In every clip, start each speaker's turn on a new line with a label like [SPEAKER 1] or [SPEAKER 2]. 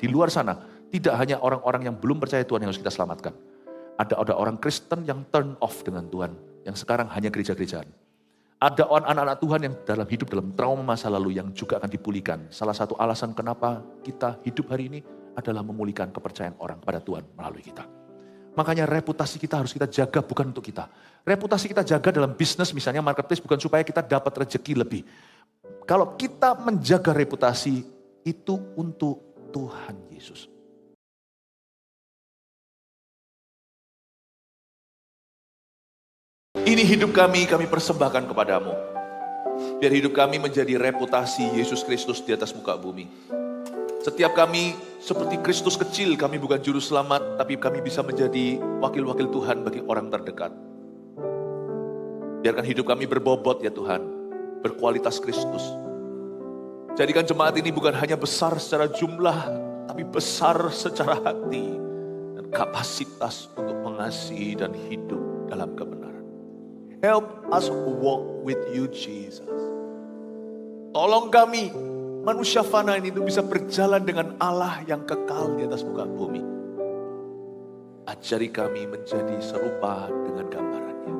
[SPEAKER 1] Di luar sana, tidak hanya orang-orang yang belum percaya Tuhan yang harus kita selamatkan. Ada orang Kristen yang turn off dengan Tuhan, yang sekarang hanya gereja-gerejaan. Ada anak-anak Tuhan yang hidup dalam trauma masa lalu yang juga akan dipulihkan. Salah satu alasan kenapa kita hidup hari ini adalah memulihkan kepercayaan orang kepada Tuhan melalui kita. Makanya reputasi kita harus kita jaga bukan untuk kita. Reputasi kita jaga dalam bisnis misalnya marketplace bukan supaya kita dapat rezeki lebih. Kalau kita menjaga reputasi itu untuk Tuhan Yesus. Ini hidup kami persembahkan kepadamu. Biar hidup kami menjadi reputasi Yesus Kristus di atas muka bumi. Setiap kami seperti Kristus kecil, kami bukan juru selamat, tapi kami bisa menjadi wakil-wakil Tuhan bagi orang terdekat. Biarkan hidup kami berbobot ya Tuhan, berkualitas Kristus. Jadikan jemaat ini bukan hanya besar secara jumlah, tapi besar secara hati dan kapasitas untuk mengasihi dan hidup dalam kebenaran. Help us walk with you, Jesus. Tolong kami, manusia fana ini itu bisa berjalan dengan Allah yang kekal di atas muka bumi. Ajari kami menjadi serupa dengan gambarannya.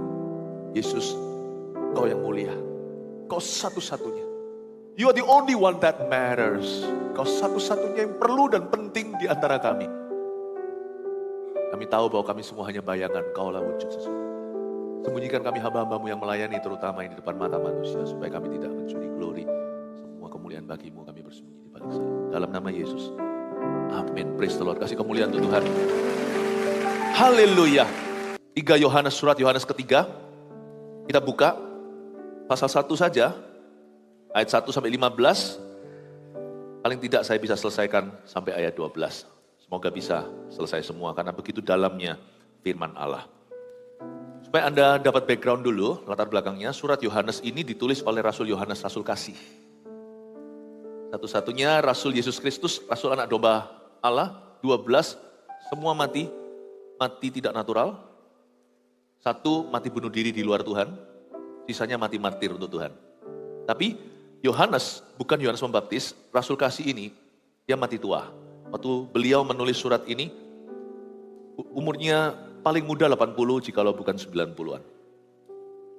[SPEAKER 1] Yesus, Kau yang mulia. Kau satu-satunya. You are the only one that matters. Kau satu-satunya yang perlu dan penting di antara kami. Kami tahu bahwa kami semua hanya bayangan, Kaulah wujud sesungguhnya. Sembunyikan kami hamba-hambamu yang melayani terutama yang di depan mata manusia. Supaya kami tidak mencuri glory. Semua kemuliaan bagimu kami bersembunyi di balik sana. Dalam nama Yesus. Amin. Praise the Lord. Kasih kemuliaan untuk Tuhan. Haleluya. 3 Yohanes, surat Yohanes ketiga. Kita buka. Pasal 1 saja. Ayat 1 sampai 15. Paling tidak saya bisa selesaikan sampai ayat 12. Semoga bisa selesai semua. Karena begitu dalamnya firman Allah. Supaya Anda dapat background dulu, latar belakangnya, surat Yohanes ini ditulis oleh Rasul Yohanes, Rasul Kasih. Satu-satunya Rasul Yesus Kristus, Rasul anak domba Allah, 12, semua mati tidak natural. 1, mati bunuh diri di luar Tuhan, sisanya mati martir untuk Tuhan. Tapi Yohanes, bukan Yohanes Pembaptis, Rasul Kasih ini, dia mati tua. Waktu beliau menulis surat ini, umurnya paling muda 80 jikalau bukan 90-an.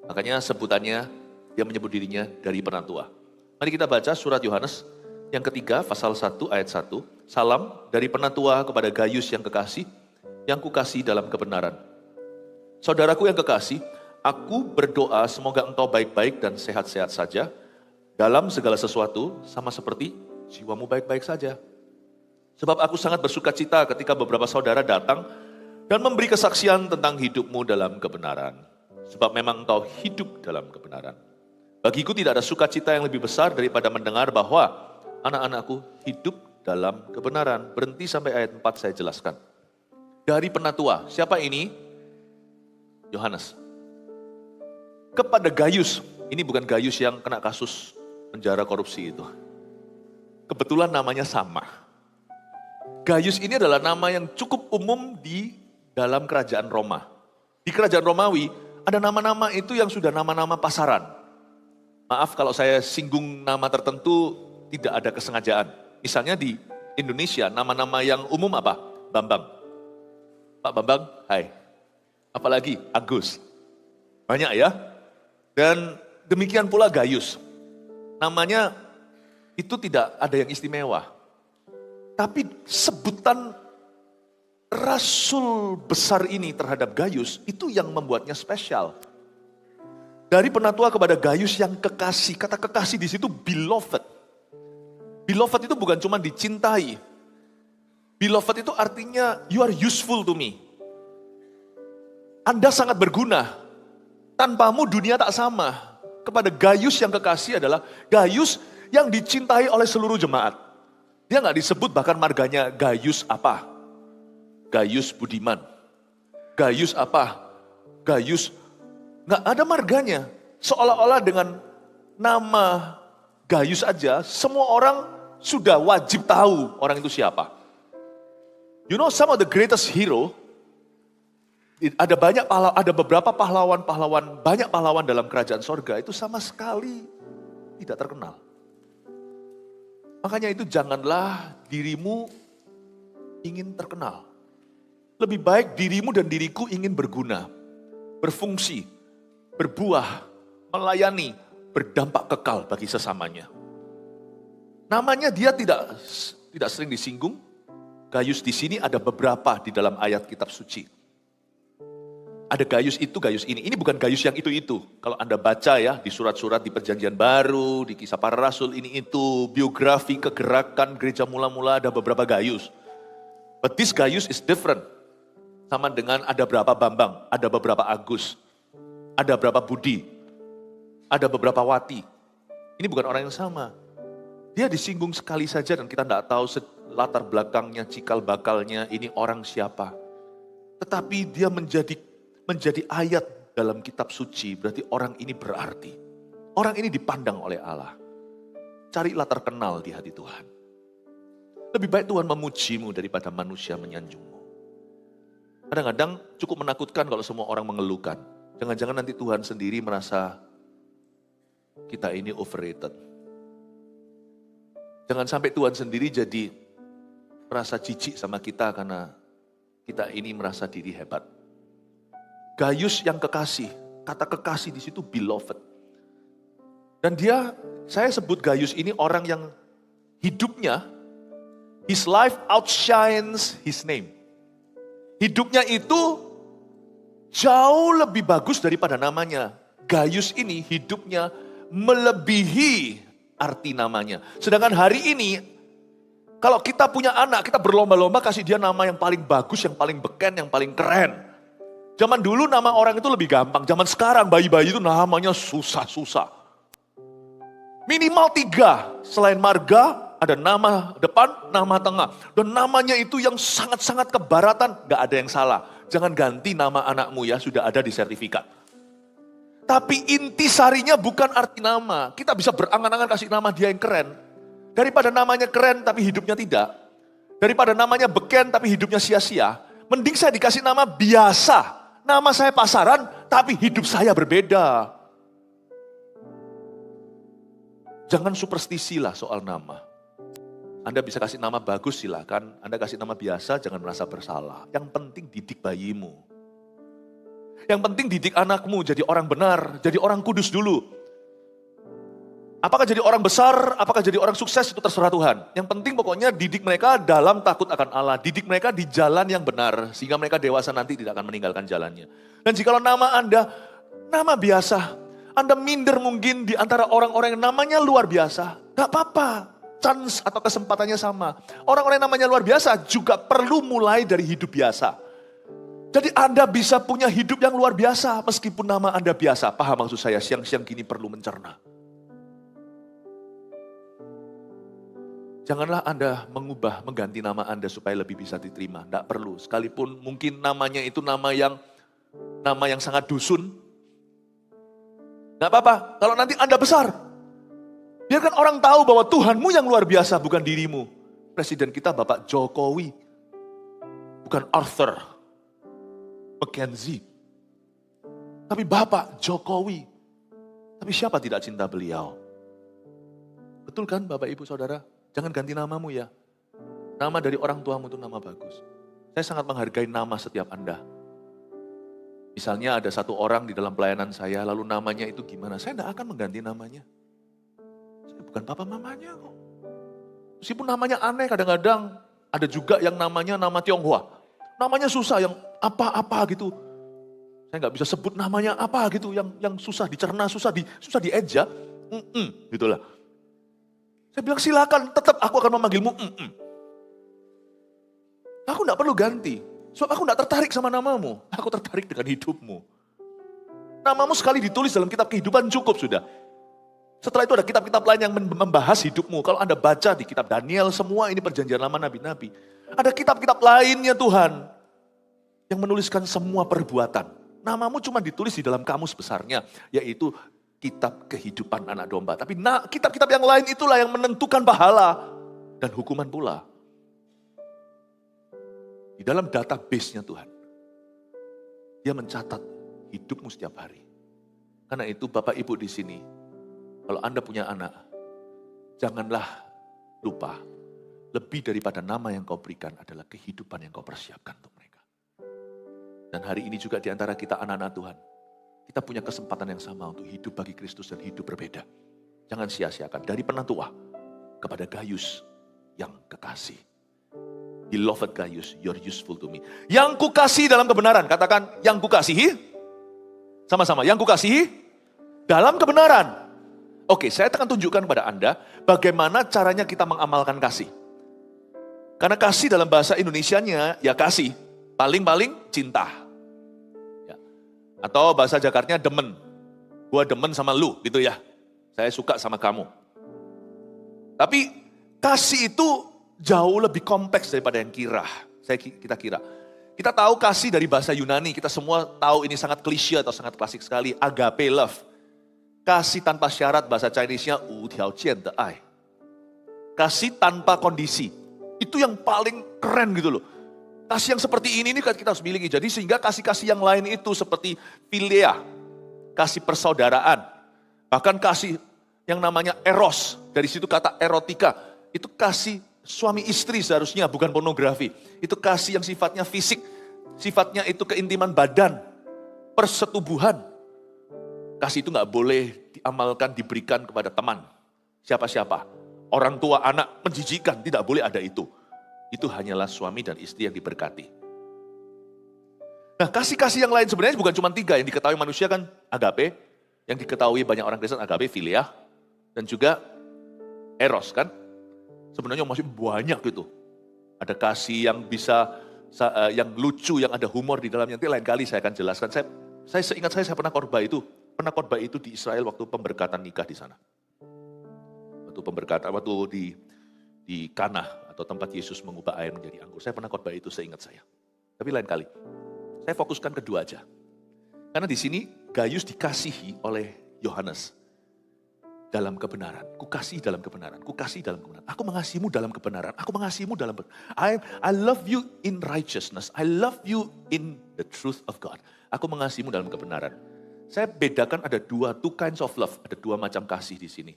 [SPEAKER 1] Makanya sebutannya dia menyebut dirinya dari penatua. Mari kita baca surat Yohanes yang ketiga pasal 1 ayat 1. Salam dari penatua kepada Gayus yang kekasih, yang kukasih dalam kebenaran. Saudaraku yang kekasih, aku berdoa semoga engkau baik-baik dan sehat-sehat saja dalam segala sesuatu sama seperti jiwamu baik-baik saja. Sebab aku sangat bersuka cita ketika beberapa saudara datang dan memberi kesaksian tentang hidupmu dalam kebenaran. Sebab memang engkau hidup dalam kebenaran. Bagiku tidak ada sukacita yang lebih besar daripada mendengar bahwa anak-anakku hidup dalam kebenaran. Berhenti sampai ayat 4 saya jelaskan. Dari penatua, siapa ini? Yohanes. Kepada Gayus, ini bukan Gayus yang kena kasus penjara korupsi itu. Kebetulan namanya sama. Gayus ini adalah nama yang cukup umum di dalam kerajaan Roma. Di kerajaan Romawi, ada nama-nama itu yang sudah nama-nama pasaran. Maaf kalau saya singgung nama tertentu, tidak ada kesengajaan. Misalnya di Indonesia, nama-nama yang umum apa? Bambang. Pak Bambang, hai. Apalagi Agus. Banyak ya. Dan demikian pula Gayus. Namanya itu tidak ada yang istimewa. Tapi sebutan Rasul besar ini terhadap Gayus, itu yang membuatnya spesial. Dari penatua kepada Gayus yang kekasih. Kata kekasih di situ beloved. Beloved itu bukan cuma dicintai. Beloved itu artinya you are useful to me. Anda sangat berguna. Tanpamu dunia tak sama. Kepada Gayus yang kekasih adalah Gayus yang dicintai oleh seluruh jemaat. Dia nggak disebut bahkan marganya Gayus apa. Gayus Budiman. Gayus apa? Gayus, nggak ada marganya. Seolah-olah dengan nama Gayus aja, semua orang sudah wajib tahu orang itu siapa. You know some of the greatest hero, ada beberapa pahlawan-pahlawan, banyak pahlawan dalam kerajaan sorga itu sama sekali tidak terkenal. Makanya itu janganlah dirimu ingin terkenal. Lebih baik dirimu dan diriku ingin berguna, berfungsi, berbuah, melayani, berdampak kekal bagi sesamanya. Namanya dia tidak sering disinggung. Gaius di sini ada beberapa di dalam ayat kitab suci. Ada Gaius itu, Gaius ini. Ini bukan Gaius yang itu-itu. Kalau Anda baca ya di surat-surat di Perjanjian Baru, di Kisah Para Rasul ini itu, biografi kegerakan gereja mula-mula ada beberapa Gaius. But this Gaius is different. Sama dengan ada berapa Bambang, ada beberapa Agus, ada berapa Budi, ada beberapa Wati. Ini bukan orang yang sama. Dia disinggung sekali saja dan kita tidak tahu latar belakangnya, cikal bakalnya, ini orang siapa. Tetapi dia menjadi ayat dalam kitab suci, berarti orang ini berarti. Orang ini dipandang oleh Allah. Carilah terkenal di hati Tuhan. Lebih baik Tuhan memujimu daripada manusia menyanjungmu. Kadang-kadang cukup menakutkan kalau semua orang mengeluhkan. Jangan-jangan nanti Tuhan sendiri merasa kita ini overrated. Jangan sampai Tuhan sendiri jadi merasa jijik sama kita karena kita ini merasa diri hebat. Gaius yang kekasih, kata kekasih di situ beloved. Dan saya sebut Gaius ini orang yang hidupnya, his life outshines his name. Hidupnya itu jauh lebih bagus daripada namanya. Gaius ini hidupnya melebihi arti namanya. Sedangkan hari ini, kalau kita punya anak, kita berlomba-lomba kasih dia nama yang paling bagus, yang paling beken, yang paling keren. Zaman dulu nama orang itu lebih gampang. Zaman sekarang bayi-bayi itu namanya susah-susah. Minimal 3, selain marga, ada nama depan, nama tengah. Dan namanya itu yang sangat-sangat kebaratan, gak ada yang salah. Jangan ganti nama anakmu ya, sudah ada di sertifikat. Tapi intisarinya bukan arti nama. Kita bisa berangan-angan kasih nama dia yang keren. Daripada namanya keren tapi hidupnya tidak. Daripada namanya beken tapi hidupnya sia-sia. Mending saya dikasih nama biasa. Nama saya pasaran tapi hidup saya berbeda. Jangan superstisi lah soal nama. Anda bisa kasih nama bagus silakan, Anda kasih nama biasa jangan merasa bersalah. Yang penting didik bayimu. Yang penting didik anakmu jadi orang benar, jadi orang kudus dulu. Apakah jadi orang besar, apakah jadi orang sukses itu terserah Tuhan. Yang penting pokoknya didik mereka dalam takut akan Allah. Didik mereka di jalan yang benar sehingga mereka dewasa nanti tidak akan meninggalkan jalannya. Dan jikalau nama Anda, nama biasa, Anda minder mungkin di antara orang-orang yang namanya luar biasa. Gak apa-apa. Chance atau kesempatannya sama. Orang-orang yang namanya luar biasa juga perlu mulai dari hidup biasa. Jadi Anda bisa punya hidup yang luar biasa meskipun nama Anda biasa. Paham maksud saya? Siang-siang gini perlu mencerna. Janganlah Anda mengganti nama Anda supaya lebih bisa diterima. Tidak perlu. Sekalipun mungkin namanya itu nama yang sangat dusun. Tidak apa-apa. Kalau nanti Anda besar. Biarkan orang tahu bahwa Tuhanmu yang luar biasa, bukan dirimu. Presiden kita Bapak Jokowi, bukan Arthur Mackenzie. Tapi Bapak Jokowi. Tapi siapa tidak cinta beliau? Betul kan Bapak Ibu Saudara? Jangan ganti namamu ya. Nama dari orang tuamu itu nama bagus. Saya sangat menghargai nama setiap Anda. Misalnya ada satu orang di dalam pelayanan saya, lalu namanya itu gimana? Saya tidak akan mengganti namanya. Bukan papa mamanya kok. Meskipun namanya aneh kadang-kadang. Ada juga yang namanya nama Tionghoa. Namanya susah, yang apa-apa gitu. Saya nggak bisa sebut namanya apa gitu. Yang susah dicerna, susah dieja. Gitulah. Saya bilang silakan, tetap aku akan memanggilmu. Aku nggak perlu ganti. So aku nggak tertarik sama namamu. Aku tertarik dengan hidupmu. Namamu sekali ditulis dalam kitab kehidupan cukup sudah. Setelah itu ada kitab-kitab lain yang membahas hidupmu. Kalau Anda baca di kitab Daniel, semua ini perjanjian lama nabi-nabi. Ada kitab-kitab lainnya Tuhan. Yang menuliskan semua perbuatan. Namamu cuma ditulis di dalam kamus besarnya. Yaitu kitab kehidupan anak domba. Tapi kitab-kitab yang lain itulah yang menentukan pahala. Dan hukuman pula. Di dalam database-nya Tuhan. Dia mencatat hidupmu setiap hari. Karena itu Bapak Ibu di sini. Kalau Anda punya anak, janganlah lupa lebih daripada nama yang kau berikan adalah kehidupan yang kau persiapkan untuk mereka. Dan hari ini juga di antara kita anak-anak Tuhan, kita punya kesempatan yang sama untuk hidup bagi Kristus dan hidup berbeda. Jangan sia-siakan dari penatua kepada Gaius yang kekasih. Beloved Gaius, you're useful to me. Yang kukasihi dalam kebenaran, katakan yang kukasihi. Sama-sama, yang kukasihi dalam kebenaran. Oke, saya akan tunjukkan kepada Anda bagaimana caranya kita mengamalkan kasih. Karena kasih dalam bahasa Indonesianya ya kasih, paling-paling cinta. Ya. Atau bahasa Jakartanya demen. Gua demen sama lu gitu ya. Saya suka sama kamu. Tapi kasih itu jauh lebih kompleks daripada yang kita kira. Kita tahu kasih dari bahasa Yunani, kita semua tahu ini sangat klise atau sangat klasik sekali, agape love. Kasih tanpa syarat, bahasa Chinese-nya wu tiao jian de ai. Kasih tanpa kondisi. Itu yang paling keren gitu loh. Kasih yang seperti ini kita harus miliki. Jadi sehingga kasih-kasih yang lain itu seperti philia, kasih persaudaraan. Bahkan kasih yang namanya eros, dari situ kata erotika. Itu kasih suami istri seharusnya, bukan pornografi. Itu kasih yang sifatnya fisik, sifatnya itu keintiman badan, persetubuhan. Kasih itu gak boleh diamalkan, diberikan kepada teman, siapa-siapa. Orang tua anak menjijikkan, tidak boleh ada itu. Itu hanyalah suami dan istri yang diberkati. Nah, kasih-kasih yang lain sebenarnya bukan cuma 3. Yang diketahui manusia kan agape, yang diketahui banyak orang Kristen agape, philia, dan juga eros kan. Sebenarnya masih banyak gitu. Ada kasih yang bisa, yang lucu, yang ada humor di dalamnya. Nanti lain kali saya akan jelaskan. Saya seingat saya pernah khotbah itu di Israel waktu pemberkatan nikah di sana. Waktu di Kana atau tempat Yesus mengubah air menjadi anggur. Saya pernah khotbah itu seingat saya. Tapi lain kali. Saya fokuskan kedua aja. Karena di sini Gaius dikasihi oleh Yohanes dalam kebenaran. Kukasihi dalam kebenaran. Kukasihi dalam kebenaran. Aku mengasihimu dalam kebenaran. Aku mengasihimu dalam I love you in righteousness. I love you in the truth of God. Aku mengasihimu dalam kebenaran. Saya bedakan ada two kinds of love. Ada 2 macam kasih di sini.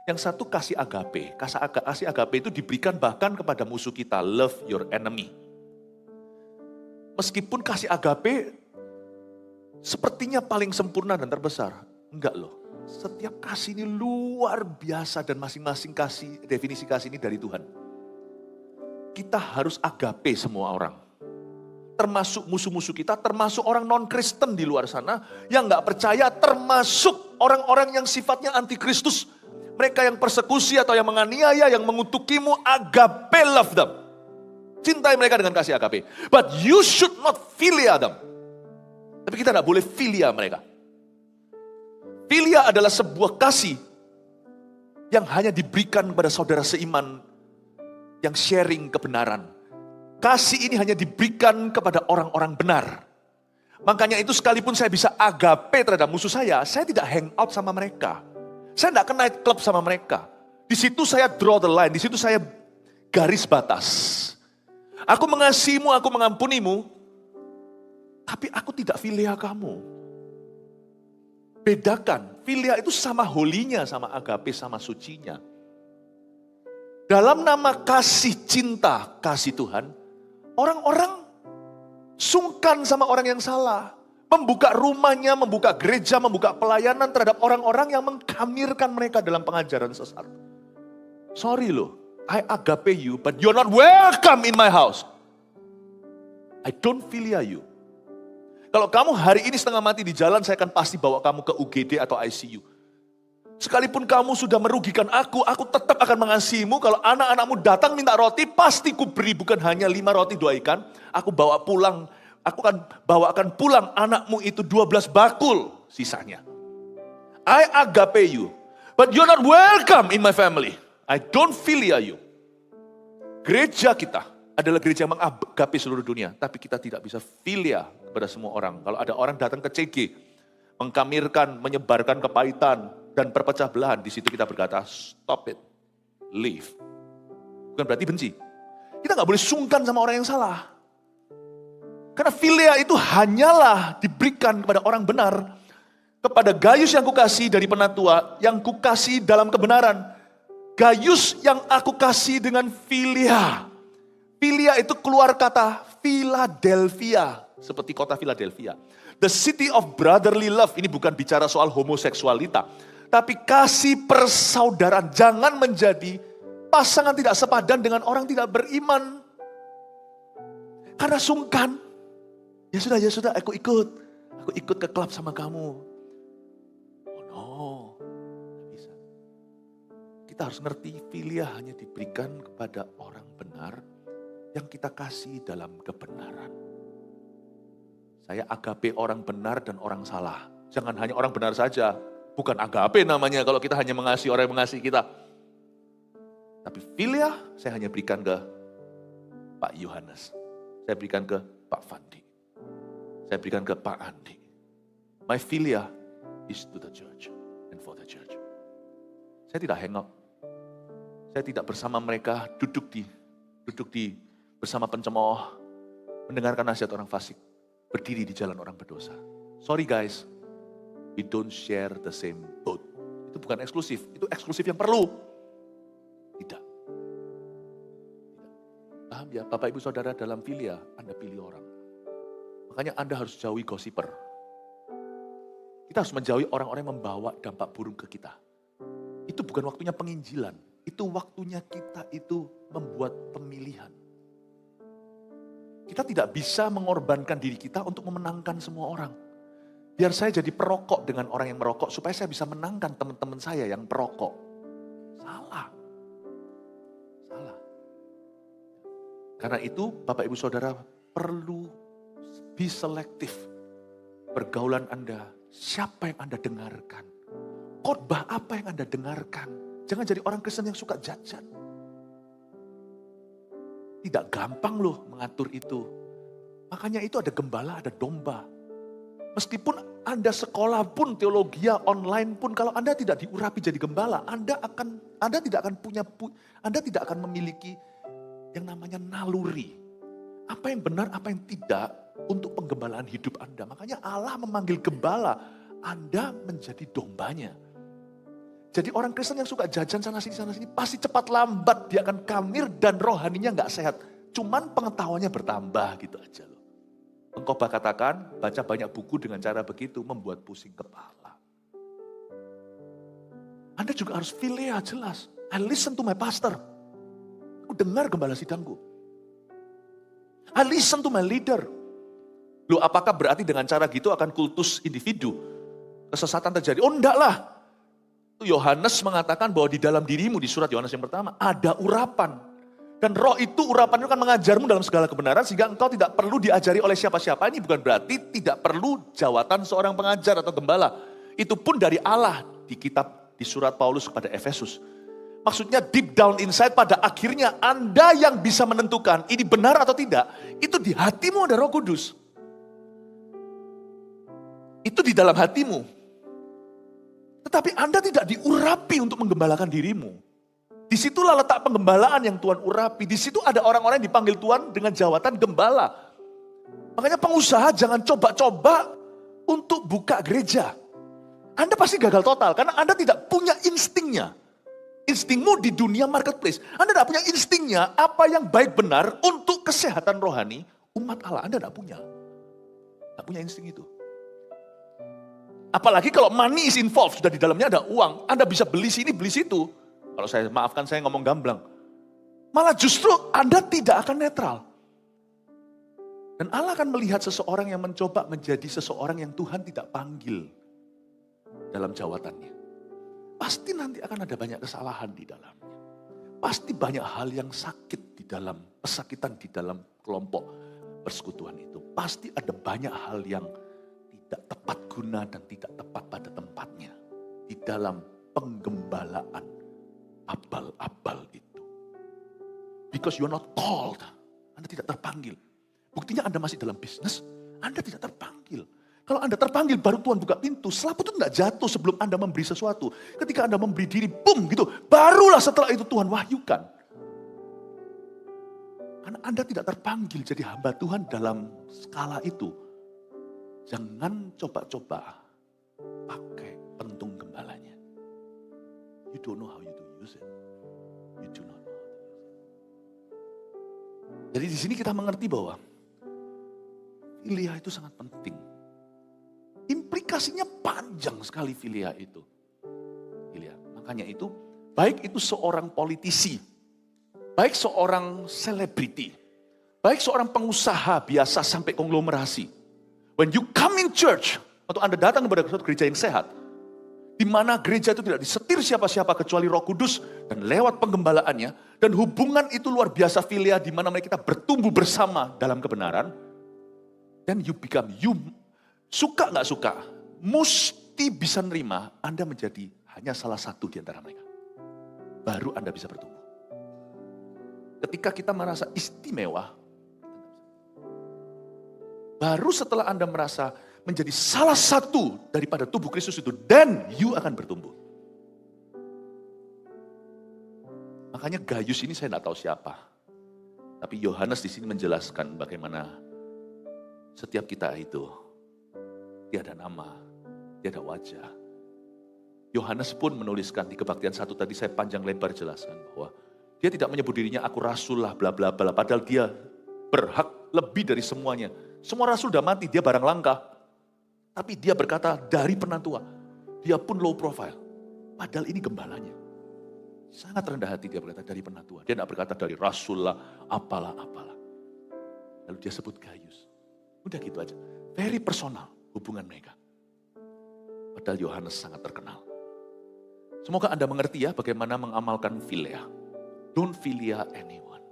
[SPEAKER 1] Yang satu kasih agape. Kasih agape itu diberikan bahkan kepada musuh kita. Love your enemy. Meskipun kasih agape sepertinya paling sempurna dan terbesar. Enggak loh. Setiap kasih ini luar biasa dan masing-masing definisi kasih ini dari Tuhan. Kita harus agape semua orang. Termasuk musuh-musuh kita, termasuk orang non-Kristen di luar sana yang gak percaya, termasuk orang-orang yang sifatnya anti-Kristus. Mereka yang persekusi atau yang menganiaya, yang mengutukimu, agape love them. Cintai mereka dengan kasih agape. But you should not philia them. Tapi kita tidak boleh philia mereka. Philia adalah sebuah kasih yang hanya diberikan kepada saudara seiman yang sharing kebenaran. Kasih ini hanya diberikan kepada orang-orang benar. Makanya itu sekalipun saya bisa agape terhadap musuh saya tidak hang out sama mereka. Saya tidak ke night club sama mereka. Di situ saya draw the line, di situ saya garis batas. Aku mengasihimu, aku mengampunimu, tapi aku tidak philia kamu. Bedakan, philia itu sama holinya, sama agape, sama sucinya. Dalam nama kasih cinta, kasih Tuhan, orang-orang sungkan sama orang yang salah. Membuka rumahnya, membuka gereja, membuka pelayanan terhadap orang-orang yang mengkamirkan mereka dalam pengajaran sesat. Sorry loh, I agape you, but you're not welcome in my house. I don't philia you. Kalau kamu hari ini setengah mati di jalan, saya akan pasti bawa kamu ke UGD atau ICU. Sekalipun kamu sudah merugikan aku tetap akan mengasihimu. Kalau anak-anakmu datang minta roti, pasti ku beri bukan hanya 5 roti 2 ikan. Aku akan bawakan pulang anakmu itu 12 bakul sisanya. I agape you, but you're not welcome in my family. I don't philia you. Gereja kita adalah gereja yang mengagape seluruh dunia, tapi kita tidak bisa philia kepada semua orang. Kalau ada orang datang ke CG, mengkamirkan, menyebarkan kepahitan dan perpecah belahan, di situ kita berkata, stop it, leave. Bukan berarti benci. Kita nggak boleh sungkan sama orang yang salah. Karena philia itu hanyalah diberikan kepada orang benar. Kepada Gaius yang kukasihi dari penatua, yang kukasihi dalam kebenaran. Gaius yang aku kasih dengan Filia. Filia itu keluar kata Philadelphia, seperti kota Philadelphia. The city of brotherly love, ini bukan bicara soal homoseksualita, tapi kasih persaudaraan. Jangan menjadi pasangan tidak sepadan dengan orang tidak beriman. Karena sungkan. Ya sudah, aku ikut ke klub sama kamu. Oh no, tidak bisa. Kita harus ngerti, filia hanya diberikan kepada orang benar yang kita kasih dalam kebenaran. Saya agape orang benar dan orang salah. Jangan hanya orang benar saja. Bukan agape namanya kalau kita hanya mengasihi orang yang mengasihi kita. Tapi filia saya hanya berikan ke Pak Yohanes. Saya berikan ke Pak Fandi. Saya berikan ke Pak Andi. My filia is to the church and for the church. Saya tidak hangout. Saya tidak bersama mereka duduk di bersama pencemooh, mendengarkan nasihat orang fasik, berdiri di jalan orang berdosa. Sorry guys, we don't share the same boat. Itu bukan eksklusif, itu eksklusif yang perlu. Tidak. Paham ya, Bapak Ibu Saudara, dalam filia Anda pilih orang. Makanya Anda harus jauhi gosiper. Kita harus menjauhi orang-orang yang membawa dampak buruk ke kita. Itu bukan waktunya penginjilan, itu waktunya kita itu membuat pemilihan. Kita tidak bisa mengorbankan diri kita untuk memenangkan semua orang. Biar saya jadi perokok dengan orang yang merokok, supaya saya bisa menangkan teman-teman saya yang perokok. Salah. Karena itu Bapak Ibu Saudara perlu be selektif. Pergaulan Anda, siapa yang Anda dengarkan. Khotbah apa yang Anda dengarkan. Jangan jadi orang Kristen yang suka jajan. Tidak gampang loh mengatur itu. Makanya itu ada gembala, ada domba. Meskipun Anda sekolah pun, teologi online pun, kalau Anda tidak diurapi jadi gembala, Anda tidak akan memiliki yang namanya naluri. Apa yang benar, apa yang tidak untuk penggembalaan hidup Anda. Makanya Allah memanggil gembala, Anda menjadi dombanya. Jadi orang Kristen yang suka jajan sana sini, pasti cepat lambat dia akan kamir dan rohaninya gak sehat. Cuman pengetahuannya bertambah gitu aja loh. Pengkhotbah katakan, baca banyak buku dengan cara begitu, membuat pusing kepala. Anda juga harus filia jelas. I listen to my pastor. Aku dengar gembala sidangku. I listen to my leader. Loh, apakah berarti dengan cara gitu akan kultus individu? Kesesatan terjadi? Oh enggak lah. Yohanes mengatakan bahwa di dalam dirimu, di surat Yohanes yang pertama, ada urapan. Dan roh itu, urapan itu kan mengajarmu dalam segala kebenaran, sehingga engkau tidak perlu diajari oleh siapa-siapa. Ini bukan berarti tidak perlu jawatan seorang pengajar atau gembala. Itu pun dari Allah di kitab, di surat Paulus kepada Efesus. Maksudnya deep down inside, pada akhirnya Anda yang bisa menentukan ini benar atau tidak. Itu di hatimu ada Roh Kudus. Itu di dalam hatimu. Tetapi Anda tidak diurapi untuk menggembalakan dirimu. Disitulah letak penggembalaan yang Tuhan urapi. Di situ ada orang-orang yang dipanggil Tuhan dengan jawatan gembala. Makanya pengusaha jangan coba-coba untuk buka gereja. Anda pasti gagal total karena Anda tidak punya instingnya. Instingmu di dunia marketplace. Anda tidak punya instingnya apa yang baik benar untuk kesehatan rohani umat Allah. Anda tidak punya. Tidak punya insting itu. Apalagi kalau money is involved, sudah di dalamnya ada uang. Anda bisa beli sini, beli situ. Kalau saya, maafkan saya ngomong gamblang. Malah justru Anda tidak akan netral. Dan Allah akan melihat seseorang yang mencoba menjadi seseorang yang Tuhan tidak panggil dalam jawatannya. Pasti nanti akan ada banyak kesalahan di dalamnya. Pasti banyak hal yang sakit di dalam, pesakitan di dalam kelompok persekutuan itu. Pasti ada banyak hal yang tidak tepat guna dan tidak tepat pada tempatnya di dalam penggembalaan abal-abal itu. Because you are not called, Anda tidak terpanggil. Buktinya Anda masih dalam bisnis, Anda tidak terpanggil. Kalau Anda terpanggil baru Tuhan buka pintu, selaput itu tidak jatuh sebelum Anda memberi sesuatu. Ketika Anda memberi diri, boom gitu, barulah setelah itu Tuhan wahyukan. Karena Anda tidak terpanggil jadi hamba Tuhan dalam skala itu. Jangan coba-coba pakai pentung gembalanya. You don't know how you to use it. Jadi di sini kita mengerti bahwa filia itu sangat penting. Implikasinya panjang sekali filia itu. Filia. Makanya itu, baik itu seorang politisi, baik seorang selebriti, baik seorang pengusaha biasa sampai konglomerasi. When you come in church, atau Anda datang kepada suatu gereja yang sehat, di mana gereja itu tidak disetir siapa-siapa kecuali Roh Kudus dan lewat penggembalaannya, dan hubungan itu luar biasa filia di mana kita bertumbuh bersama dalam kebenaran, dan you suka nggak suka, mesti bisa nerima Anda menjadi hanya salah satu di antara mereka. Baru Anda bisa bertumbuh. Ketika kita merasa istimewa, baru setelah Anda merasa menjadi salah satu daripada tubuh Kristus itu, dan you akan bertumbuh. Makanya Gaius ini saya tidak tahu siapa. Tapi Yohanes di sini menjelaskan bagaimana setiap kita itu tiada nama, tiada wajah. Yohanes pun menuliskan di Kebaktian 1 tadi saya panjang lebar jelaskan bahwa dia tidak menyebut dirinya aku rasul lah bla bla bla, padahal dia berhak lebih dari semuanya. Semua rasul udah mati, dia barang langka. Tapi dia berkata dari penatua, dia pun low profile. Padahal ini gembalanya. Sangat rendah hati dia berkata dari penatua. Dia tidak berkata dari rasul lah, apalah. Lalu dia sebut Gaius. Udah gitu aja. Very personal hubungan mereka. Padahal Yohanes sangat terkenal. Semoga Anda mengerti ya bagaimana mengamalkan filia. Don't filia anyone.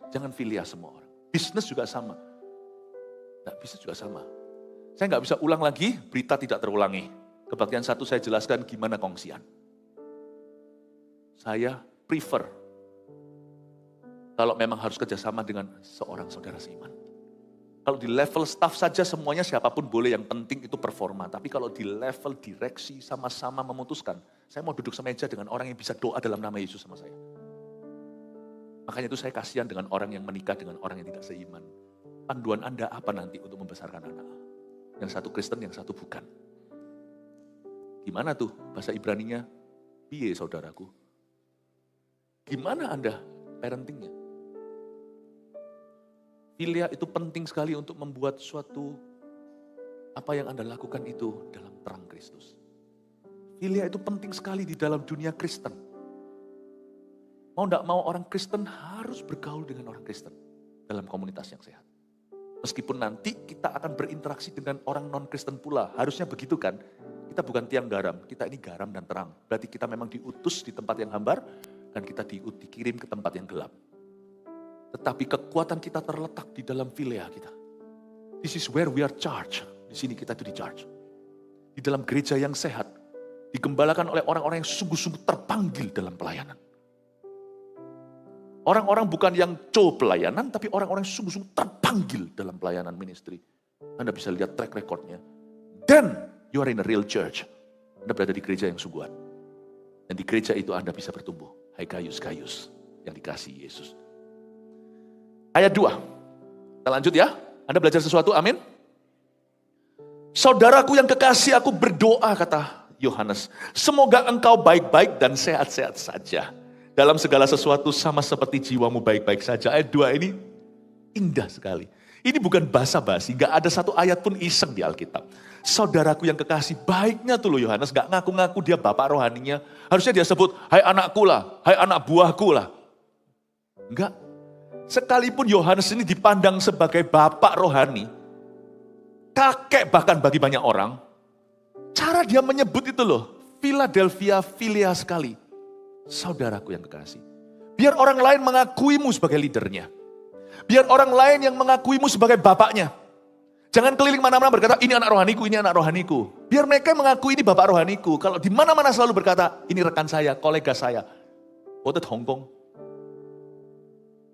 [SPEAKER 1] Jangan filia semua orang. Bisnis juga sama. Bisnis juga sama. Saya nggak bisa ulang lagi, berita tidak terulangi. Kebaktian 1 saya jelaskan gimana kongsian. Saya prefer kalau memang harus kerjasama dengan seorang saudara seiman. Kalau di level staff saja semuanya siapapun boleh, yang penting itu performa. Tapi kalau di level direksi sama-sama memutuskan, saya mau duduk semeja dengan orang yang bisa doa dalam nama Yesus sama saya. Makanya itu saya kasihan dengan orang yang menikah dengan orang yang tidak seiman. Panduan Anda apa nanti untuk membesarkan anak? Yang satu Kristen, yang satu bukan. Gimana tuh bahasa Ibraninya? Piye saudaraku? Gimana Anda parentingnya? Filia itu penting sekali untuk membuat suatu apa yang Anda lakukan itu dalam terang Kristus. Filia itu penting sekali di dalam dunia Kristen. Mau tidak mau orang Kristen harus bergaul dengan orang Kristen dalam komunitas yang sehat. Meskipun nanti kita akan berinteraksi dengan orang non-Kristen pula. Harusnya begitu kan? Kita bukan tiang garam, kita ini garam dan terang. Berarti kita memang diutus di tempat yang hambar, dan kita dikirim ke tempat yang gelap. Tetapi kekuatan kita terletak di dalam filia kita. This is where we are charged. Di sini kita itu di-charge. Di dalam gereja yang sehat, digembalakan oleh orang-orang yang sungguh-sungguh terpanggil dalam pelayanan. Orang-orang bukan yang pelayanan, tapi orang-orang yang sungguh-sungguh terpanggil dalam pelayanan ministry. Anda bisa lihat track recordnya. Then, you are in a real church. Anda berada di gereja yang sungguhan. Dan di gereja itu Anda bisa bertumbuh. Hai Gaius yang dikasihi Yesus. Ayat 2. Kita lanjut ya. Anda belajar sesuatu, amin. Saudaraku yang kekasih, aku berdoa, kata Yohanes. Semoga engkau baik-baik dan sehat-sehat saja. Dalam segala sesuatu sama seperti jiwamu baik-baik saja. Ayat 2 ini indah sekali. Ini bukan basa-basi, gak ada satu ayat pun iseng di Alkitab. Saudaraku yang kekasih, baiknya tuh loh Yohanes, gak ngaku-ngaku dia bapak rohaninya. Harusnya dia sebut, hai anakku lah, hai anak buahku lah. Enggak. Sekalipun Yohanes ini dipandang sebagai bapak rohani, kakek bahkan bagi banyak orang, cara dia menyebut itu loh, Philadelphia filia sekali. Saudaraku yang kekasih. Biar orang lain mengakuimu sebagai leadernya. Biar orang lain yang mengakuimu sebagai bapaknya. Jangan keliling mana-mana berkata, ini anak rohaniku, ini anak rohaniku. Biar mereka mengakui ini bapak rohaniku. Kalau di mana-mana selalu berkata, ini rekan saya, kolega saya. Quoted Hong Kong.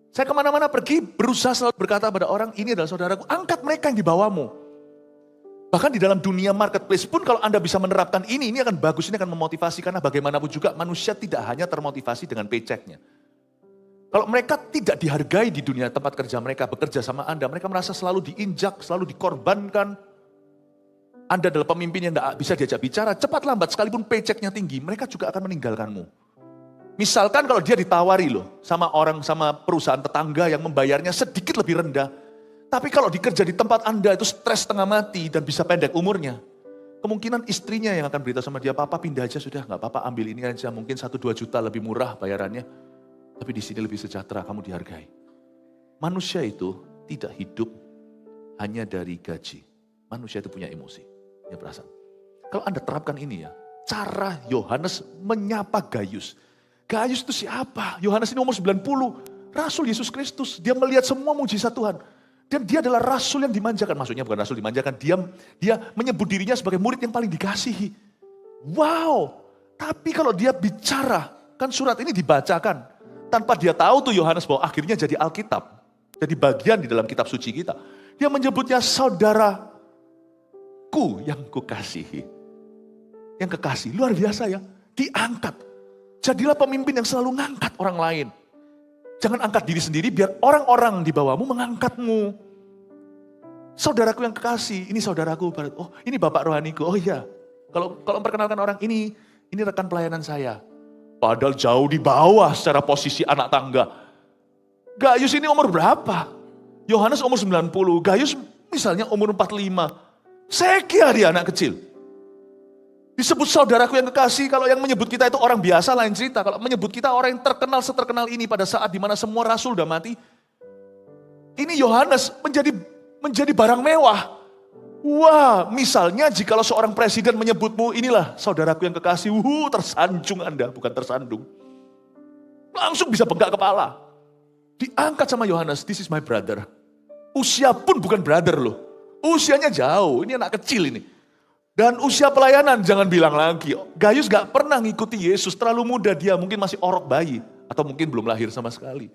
[SPEAKER 1] Saya kemana-mana pergi, berusaha selalu berkata pada orang, ini adalah saudaraku. Angkat mereka yang di bawahmu. Bahkan di dalam dunia marketplace pun kalau Anda bisa menerapkan ini akan bagus, ini akan memotivasi. Karena bagaimanapun juga manusia tidak hanya termotivasi dengan paychecknya. Kalau mereka tidak dihargai di dunia tempat kerja mereka, bekerja sama Anda, mereka merasa selalu diinjak, selalu dikorbankan. Anda adalah pemimpin yang tidak bisa diajak bicara, cepat lambat sekalipun paychecknya tinggi, mereka juga akan meninggalkanmu. Misalkan kalau dia ditawari loh sama perusahaan tetangga yang membayarnya sedikit lebih rendah. Tapi kalau dikerja di tempat Anda itu stres setengah mati dan bisa pendek umurnya. Kemungkinan istrinya yang akan beritahu sama dia, papa pindah aja sudah, gak apa-apa ambil ini aja. Mungkin 1-2 juta lebih murah bayarannya. Tapi di sini lebih sejahtera, kamu dihargai. Manusia itu tidak hidup hanya dari gaji. Manusia itu punya emosi, punya perasaan. Kalau Anda terapkan ini ya, cara Yohanes menyapa Gaius. Gaius itu siapa? Yohanes ini umur 90, Rasul Yesus Kristus. Dia melihat semua mujizat Tuhan. Dan dia adalah Rasul yang dimanjakan. Maksudnya bukan Rasul dimanjakan, dia menyebut dirinya sebagai murid yang paling dikasihi. Wow, tapi kalau dia bicara, kan surat ini dibacakan. Tanpa dia tahu tuh Yohanes bahwa akhirnya jadi Alkitab. Jadi bagian di dalam kitab suci kita. Dia menyebutnya saudaraku yang kukasihi. Yang kekasih, luar biasa ya. Diangkat. Jadilah pemimpin yang selalu ngangkat orang lain. Jangan angkat diri sendiri biar orang-orang di bawahmu mengangkatmu. Saudaraku yang kekasih, ini saudaraku. Oh ini bapak rohaniku, oh iya. Kalau memperkenalkan orang ini rekan pelayanan saya. Padahal jauh di bawah secara posisi anak tangga. Gaius ini umur berapa? Yohanes umur 90, Gaius misalnya umur 45. Sekia dia anak kecil. Disebut saudaraku yang kekasih, kalau yang menyebut kita itu orang biasa lain cerita. Kalau menyebut kita orang yang terkenal seterkenal ini pada saat dimana semua rasul udah mati. Ini Yohanes menjadi barang mewah. Wah, misalnya jikalau seorang presiden menyebutmu, inilah saudaraku yang kekasih. Tersanjung Anda, bukan tersandung. Langsung bisa bengkak kepala. Diangkat sama Yohanes, this is my brother. Usia pun bukan brother loh. Usianya jauh, ini anak kecil ini. Dan usia pelayanan jangan bilang lagi. Gaius gak pernah ngikuti Yesus, terlalu muda dia, mungkin masih orok bayi. Atau mungkin belum lahir sama sekali.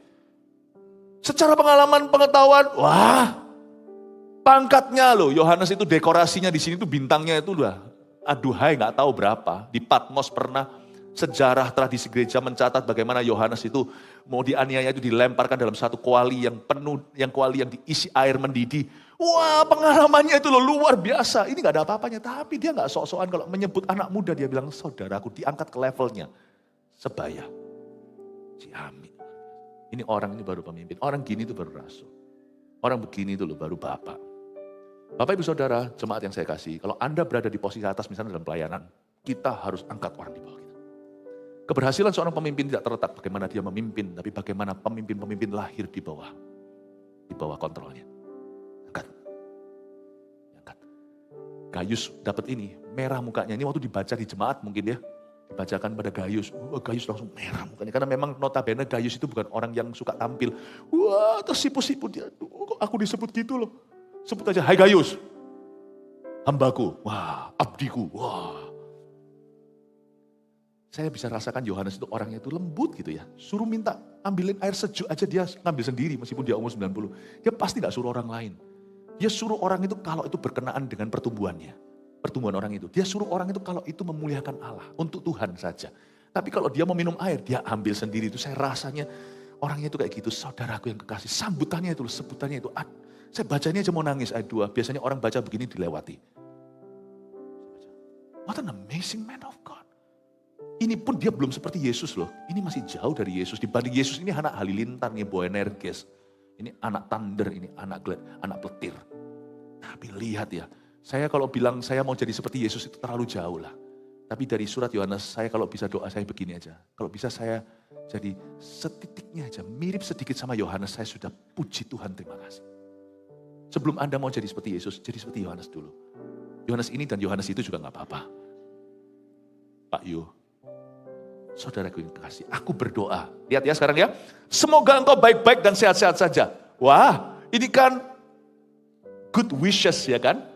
[SPEAKER 1] Secara pengalaman, pengetahuan, wah. Pangkatnya loh, Yohanes itu dekorasinya di sini tuh bintangnya itu udah, aduhai gak tahu berapa. Di Patmos pernah sejarah tradisi gereja mencatat bagaimana Yohanes itu mau dianiaya itu dilemparkan dalam satu kuali yang penuh, yang kuali yang diisi air mendidih. Wah, pengalamannya itu loh luar biasa. Ini gak ada apa-apanya, tapi dia gak sok-sokan kalau menyebut anak muda, dia bilang saudaraku, diangkat ke levelnya. Sebaya. Ciamik. Ini orang ini baru pemimpin, orang gini itu baru rasul. Orang begini itu loh baru bapak. Bapak ibu saudara, jemaat yang saya kasih, kalau Anda berada di posisi atas misalnya dalam pelayanan, kita harus angkat orang di bawah kita. Keberhasilan seorang pemimpin tidak terletak bagaimana dia memimpin, tapi bagaimana pemimpin-pemimpin lahir di bawah kontrolnya. Gaius dapat ini, merah mukanya. Ini waktu dibaca di jemaat mungkin ya. Dibacakan pada Gaius. Wah, Gaius langsung merah mukanya. Karena memang notabene Gaius itu bukan orang yang suka tampil. Wah, tersipu-sipu dia. Kok aku disebut gitu loh. Sebut aja, hai Gaius. Hambaku. Wah, abdiku. Wah. Saya bisa rasakan Yohanes itu orangnya itu lembut gitu ya. Suruh minta ambilin air sejuk aja dia ngambil sendiri meskipun dia umur 90. Dia pasti gak suruh orang lain. Dia suruh orang itu kalau itu berkenaan dengan pertumbuhannya. Pertumbuhan orang itu. Dia suruh orang itu kalau itu memuliakan Allah. Untuk Tuhan saja. Tapi kalau dia mau minum air, dia ambil sendiri. Itu saya rasanya orangnya itu kayak gitu. Saudaraku yang kekasih. Sambutannya itu, sebutannya itu. Saya bacanya aja mau nangis ayat 2. Biasanya orang baca begini dilewati. What an amazing man of God. Ini pun dia belum seperti Yesus loh. Ini masih jauh dari Yesus. Dibanding Yesus ini anak halilintar nih, Boanerges. Ini anak thunder, ini anak petir. Tapi lihat ya, saya kalau bilang saya mau jadi seperti Yesus itu terlalu jauh lah. Tapi dari surat Yohanes, saya kalau bisa doa saya begini aja. Kalau bisa saya jadi setitiknya aja, mirip sedikit sama Yohanes, saya sudah puji Tuhan, terima kasih. Sebelum Anda mau jadi seperti Yesus, jadi seperti Yohanes dulu. Yohanes ini dan Yohanes itu juga gak apa-apa. Pak Yo, saudaraku yang kekasih, aku berdoa. Lihat ya sekarang ya. Semoga engkau baik-baik dan sehat-sehat saja. Wah, ini kan good wishes ya kan.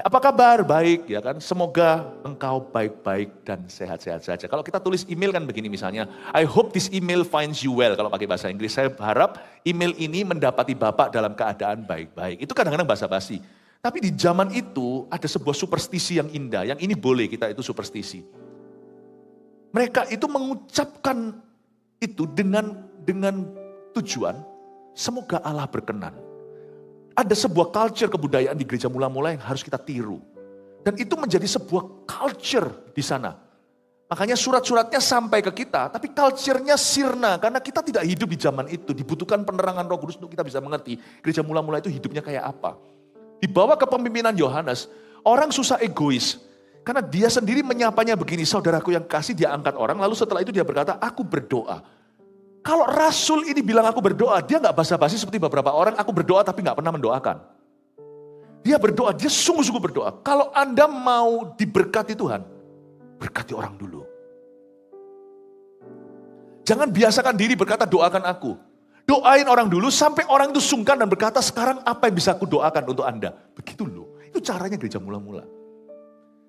[SPEAKER 1] Apa kabar? Baik ya kan. Semoga engkau baik-baik dan sehat-sehat saja. Kalau kita tulis email kan begini misalnya. I hope this email finds you well. Kalau pakai bahasa Inggris, saya harap email ini mendapati Bapak dalam keadaan baik-baik. Itu kadang-kadang basa-basi. Tapi di zaman itu ada sebuah superstisi yang indah. Yang ini boleh kita itu superstisi. Mereka itu mengucapkan itu dengan tujuan semoga Allah berkenan. Ada sebuah culture kebudayaan di gereja mula-mula yang harus kita tiru. Dan itu menjadi sebuah culture di sana. Makanya surat-suratnya sampai ke kita, tapi culture-nya sirna. Karena kita tidak hidup di zaman itu. Dibutuhkan penerangan Roh Kudus untuk kita bisa mengerti. Gereja mula-mula itu hidupnya kayak apa. Dibawa ke pemimpinan Yohanes, orang susah egois. Karena dia sendiri menyapanya begini, saudaraku yang kasih, dia angkat orang. Lalu setelah itu dia berkata, aku berdoa. Kalau Rasul ini bilang aku berdoa, dia gak basa-basi seperti beberapa orang, aku berdoa tapi gak pernah mendoakan. Dia berdoa, dia sungguh-sungguh berdoa. Kalau Anda mau diberkati Tuhan, berkati orang dulu. Jangan biasakan diri berkata doakan aku. Doain orang dulu sampai orang itu sungkan dan berkata sekarang apa yang bisa aku doakan untuk Anda. Begitu loh. Itu caranya gereja mula-mula.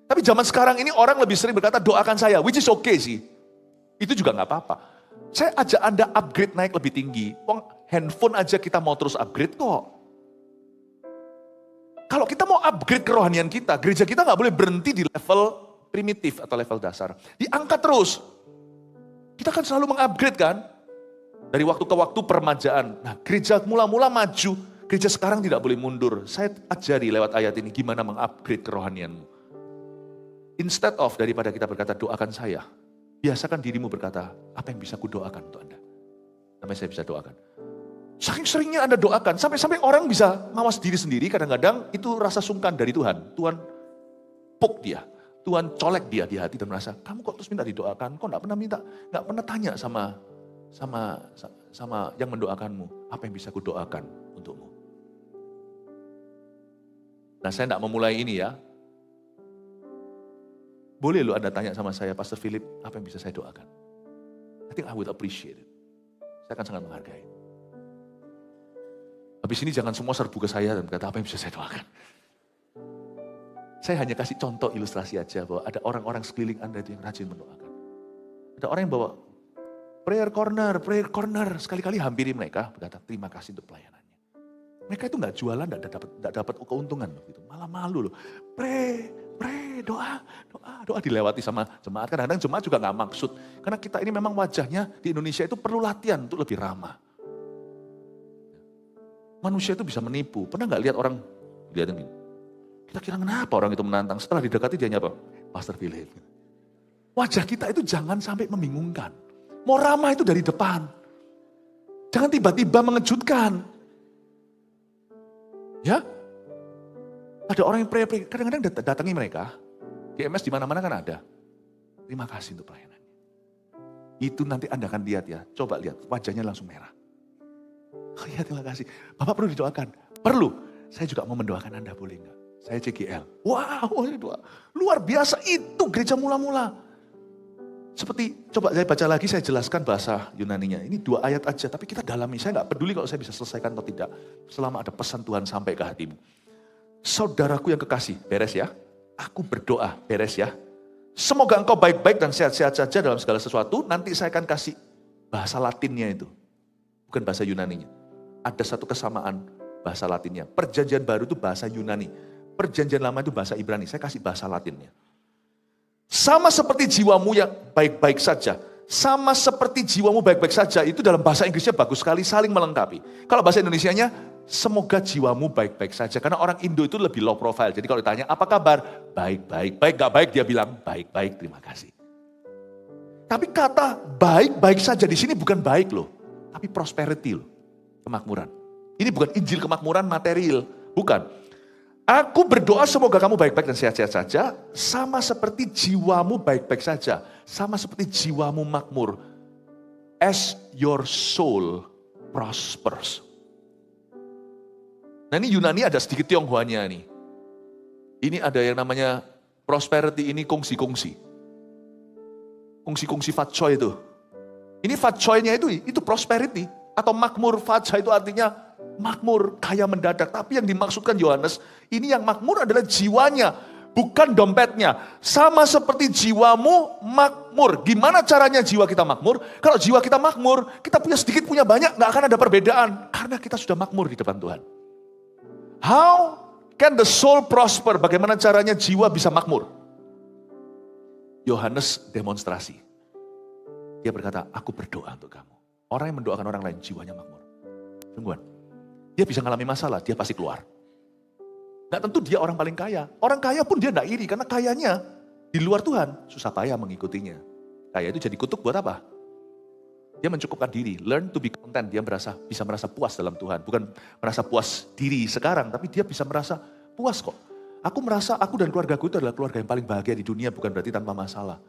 [SPEAKER 1] Tapi zaman sekarang ini orang lebih sering berkata doakan saya. Which is okay sih. Itu juga gak apa-apa. Saya ajak Anda upgrade naik lebih tinggi. Handphone aja kita mau terus upgrade kok. Kalau kita mau upgrade kerohanian kita, gereja kita gak boleh berhenti di level primitif atau level dasar. Diangkat terus. Kita kan selalu mengupgrade kan. Dari waktu ke waktu permajaan. Nah gereja mula-mula maju. Gereja sekarang tidak boleh mundur. Saya ajari lewat ayat ini gimana mengupgrade kerohanianmu. Instead of daripada kita berkata doakan saya. Biasakan dirimu berkata apa yang bisa ku doakan untuk Anda. Apa yang saya bisa doakan. Saking seringnya Anda doakan. Sampai-sampai orang bisa mawas diri sendiri. Kadang-kadang itu rasa sungkan dari Tuhan. Tuhan poke dia. Tuhan colek dia di hati dan merasa, kamu kok terus minta didoakan? Kok gak pernah tanya sama yang mendoakanmu. Apa yang bisa ku doakan untukmu? Nah saya gak memulai ini ya. Boleh lo Anda tanya sama saya, Pastor Philip, apa yang bisa saya doakan? I think I would appreciate it. Saya akan sangat menghargai. Habis ini jangan semua serbu ke saya dan berkata, apa yang bisa saya doakan? Saya hanya kasih contoh ilustrasi aja bahwa ada orang-orang sekeliling Anda itu yang rajin mendoakan. Ada orang yang bawa prayer corner. Sekali-kali hampiri mereka, berkata terima kasih untuk pelayanannya. Mereka itu gak jualan, gak dapat keuntungan. Gitu. Malah malu loh. Pray, doa dilewati sama jemaat. Kadang-kadang jemaat juga gak maksud. Karena kita ini memang wajahnya di Indonesia itu perlu latihan untuk lebih ramah. Manusia itu bisa menipu. Pernah gak lihat orang, lihat ini. Kita kira kenapa orang itu menantang, setelah didekati dia nyapa, Pastor Philip. Wajah kita itu jangan sampai membingungkan. Mau ramah itu dari depan. Jangan tiba-tiba mengejutkan. Ya, ada orang yang pray, kadang-kadang datangi mereka, GMS di mana-mana kan ada. Terima kasih untuk pelayanannya. Itu nanti Anda akan lihat ya, coba lihat, wajahnya langsung merah. Oh iya terima kasih, Bapak perlu didoakan? Perlu, saya juga mau mendoakan Anda, boleh enggak? Saya CGL. Wow, doa. Luar biasa itu gereja mula-mula. Seperti, coba saya baca lagi, saya jelaskan bahasa Yunaninya. Ini 2 ayat aja, tapi kita dalami. Saya gak peduli kalau saya bisa selesaikan atau tidak. Selama ada pesan Tuhan sampai ke hatimu. Saudaraku yang kekasih, beres ya. Aku berdoa, beres ya. Semoga engkau baik-baik dan sehat-sehat saja dalam segala sesuatu. Nanti saya akan kasih bahasa Latinnya itu. Bukan bahasa Yunaninya. Ada satu kesamaan bahasa Latinnya. Perjanjian baru itu bahasa Yunani. Perjanjian lama itu bahasa Ibrani, saya kasih bahasa Latinnya. Sama seperti jiwamu yang baik-baik saja. Sama seperti jiwamu baik-baik saja, itu dalam bahasa Inggrisnya bagus sekali, saling melengkapi. Kalau bahasa Indonesianya, semoga jiwamu baik-baik saja. Karena orang Indo itu lebih low profile. Jadi kalau ditanya, apa kabar? Baik-baik. Baik gak baik, dia bilang baik-baik, terima kasih. Tapi kata baik-baik saja di sini bukan baik loh. Tapi prosperity loh, kemakmuran. Ini bukan Injil kemakmuran material, bukan. Aku berdoa semoga kamu baik-baik dan sehat-sehat saja, sama seperti jiwamu baik-baik saja, sama seperti jiwamu makmur. As your soul prospers. Nah ini Yunani ada sedikit Tionghoanya nih. Ini ada yang namanya prosperity, ini kongsi-kongsi. Kongsi-kongsi fatchoy itu. Ini fatchoynya itu prosperity. Atau makmur, fatcha itu artinya makmur, kaya mendadak. Tapi yang dimaksudkan Yohanes, ini yang makmur adalah jiwanya, bukan dompetnya. Sama seperti jiwamu makmur. Gimana caranya jiwa kita makmur? Kalau jiwa kita makmur, kita punya sedikit, punya banyak, gak akan ada perbedaan. Karena kita sudah makmur di depan Tuhan. How can the soul prosper? Bagaimana caranya jiwa bisa makmur? Yohanes demonstrasi. Dia berkata, aku berdoa untuk kamu. Orang yang mendoakan orang lain, jiwanya makmur. Sungguhan. Dia bisa ngalami masalah, dia pasti keluar. Nggak tentu dia orang paling kaya. Orang kaya pun dia nggak iri, karena kayanya di luar Tuhan, susah payah mengikutinya. kaya itu jadi kutuk buat apa? Dia mencukupkan diri, learn to be content. Dia bisa merasa puas dalam Tuhan. Bukan merasa puas diri sekarang, tapi dia bisa merasa puas kok. Aku merasa aku dan keluargaku itu adalah keluarga yang paling bahagia di dunia, bukan berarti tanpa masalah.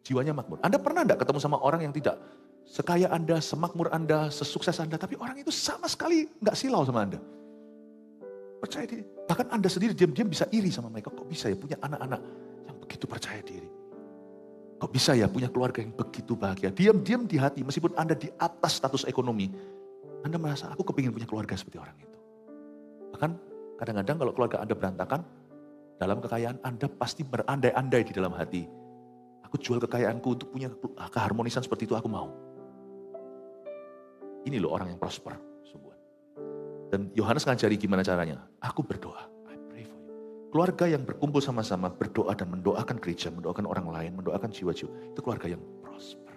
[SPEAKER 1] Jiwanya makmur. Anda pernah enggak ketemu sama orang yang tidak sekaya Anda, semakmur Anda, sesukses Anda, tapi orang itu sama sekali enggak silau sama Anda. Percaya diri. Bahkan Anda sendiri diam-diam bisa iri sama mereka. Kok bisa ya punya anak-anak yang begitu percaya diri? Kok bisa ya punya keluarga yang begitu bahagia? Diam-diam di hati, meskipun Anda di atas status ekonomi, Anda merasa aku kepingin punya keluarga seperti orang itu. Bahkan kadang-kadang kalau keluarga Anda berantakan, dalam kekayaan Anda pasti berandai-andai di dalam hati. Aku jual kekayaanku untuk punya keharmonisan seperti itu, aku mau. Ini loh orang yang prosper. Dan Yohanes ngajari gimana caranya. Aku berdoa. Keluarga yang berkumpul sama-sama berdoa dan mendoakan gereja, mendoakan orang lain, mendoakan jiwa-jiwa. Itu keluarga yang prosper.